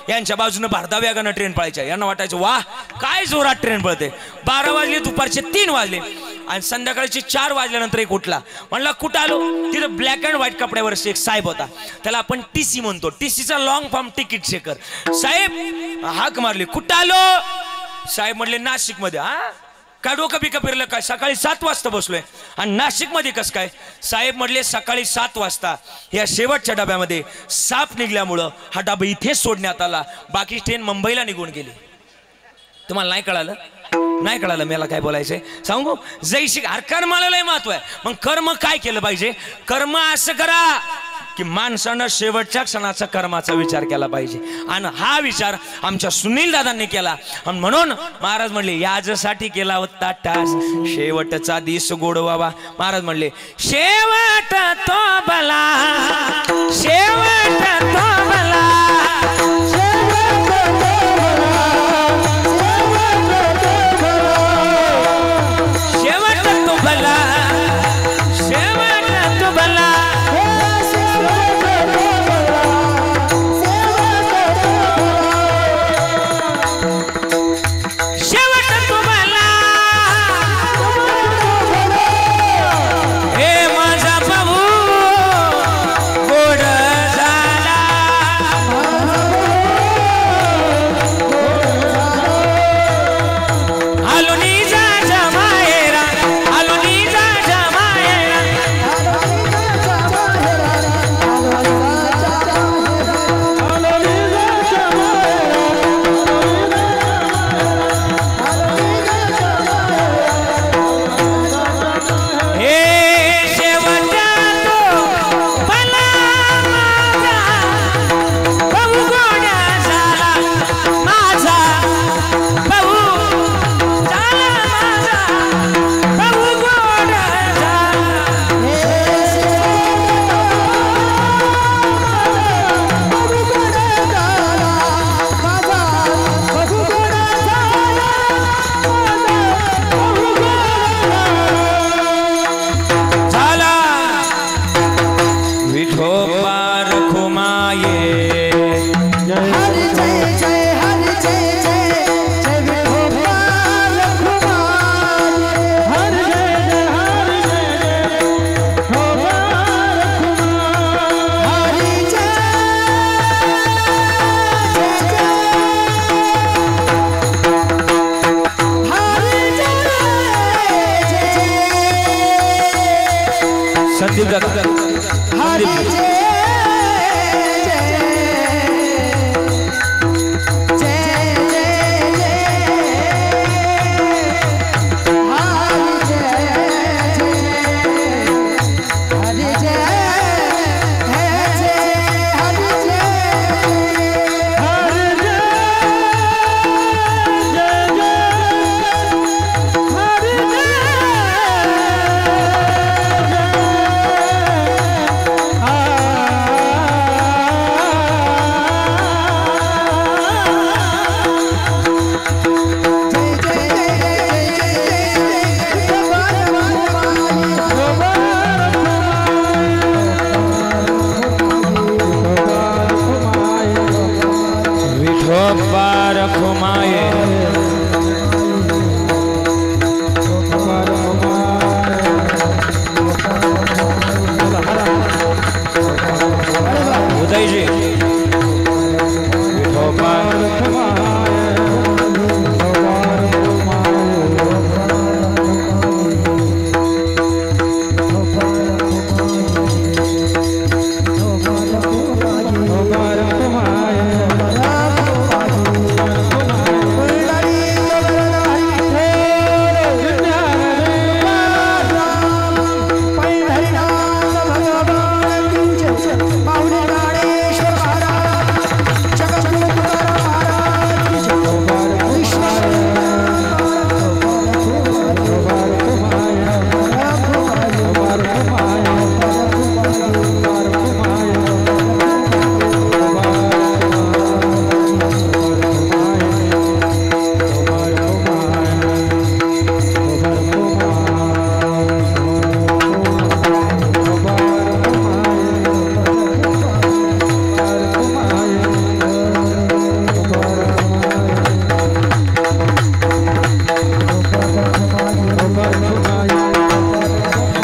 यांच्या बाजूने भारदा वेगानं ट्रेन पळायच्या. यांना वाटायचं वा काय जोरात ट्रेन पळते. 12 वाजले, दुपारचे 3 वाजले आणि संध्याकाळचे 4 वाजल्यानंतर एक उठला. म्हणला कुठं आलो? तिथं ब्लॅक अँड व्हाईट कपड्यावर एक साहेब होता. त्याला आपण टीसी म्हणतो. टीसीचा लॉंग फॉर्म तिकीट चेकर. साहेब हाक मारली, कुठं आलो? साहेब म्हणले नाशिक मध्ये. हा काय डोकं बिकं फिरलं काय? सकाळी 7 वाजता बसलोय आणि नाशिक मध्ये कसं काय? साहेब म्हणले सकाळी 7 वाजता या शेवटच्या डब्यामध्ये साप निघल्यामुळं हा डबा इथे सोडण्यात आला. बाकी ट्रेन मुंबईला निघून गेली. तुम्हाला नाही कळालं? नाही कळालं? मला काय बोलायचंय सांगू? जैशी कर्माला लय महत्व आहे. मग कर्म काय केलं पाहिजे? कर्म असं करा की माणसानं शेवटच्या क्षणाचा कर्माचा विचार केला पाहिजे. आणि हा विचार आमच्या सुनील दादांनी केला. आणि म्हणून महाराज म्हणले याजसाठी केला होता टास शेवटचा दिस गोडवावा. महाराज म्हणले शेवट तो भला, शेवट तो भला, शेवट तो भला, शेवट तो भला, Ah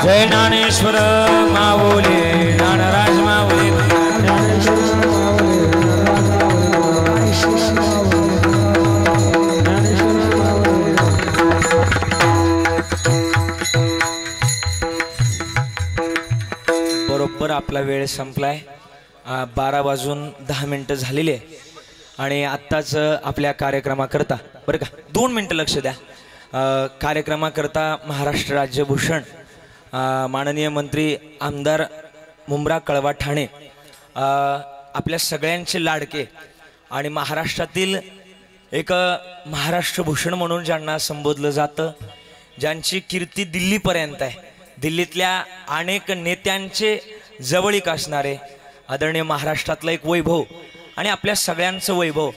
जय ज्ञानेश्वर माऊली ज्ञानराज माऊली बरोबर आपला वेळ संपलाय 12:10 झालेली आहे आणि आत्ताच आपल्या कार्यक्रमाकरता बरं का 2 मिनिटं लक्ष द्या कार्यक्रमाकरता महाराष्ट्र राज्यभूषण माननीय मंत्री आमदार मुंब्रा कळवा ठाणे आपल्या सगळ्यांचे लाडके आणि महाराष्ट्रातील एक महाराष्ट्रभूषण म्हणून ज्यांना संबोधलं जातं ज्यांची कीर्ती दिल्लीपर्यंत आहे दिल्लीतल्या अनेक नेत्यांचे जवळीक असणारे आदरणीय महाराष्ट्रातला एक वैभव आणि आपल्या सगळ्यांचं वैभव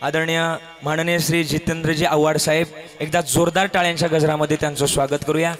आदरणीय माननीय श्री जितेंद्रजी आव्हाड साहेब एकदा जोरदार टाळ्यांच्या गजरामध्ये त्यांचं स्वागत करूया।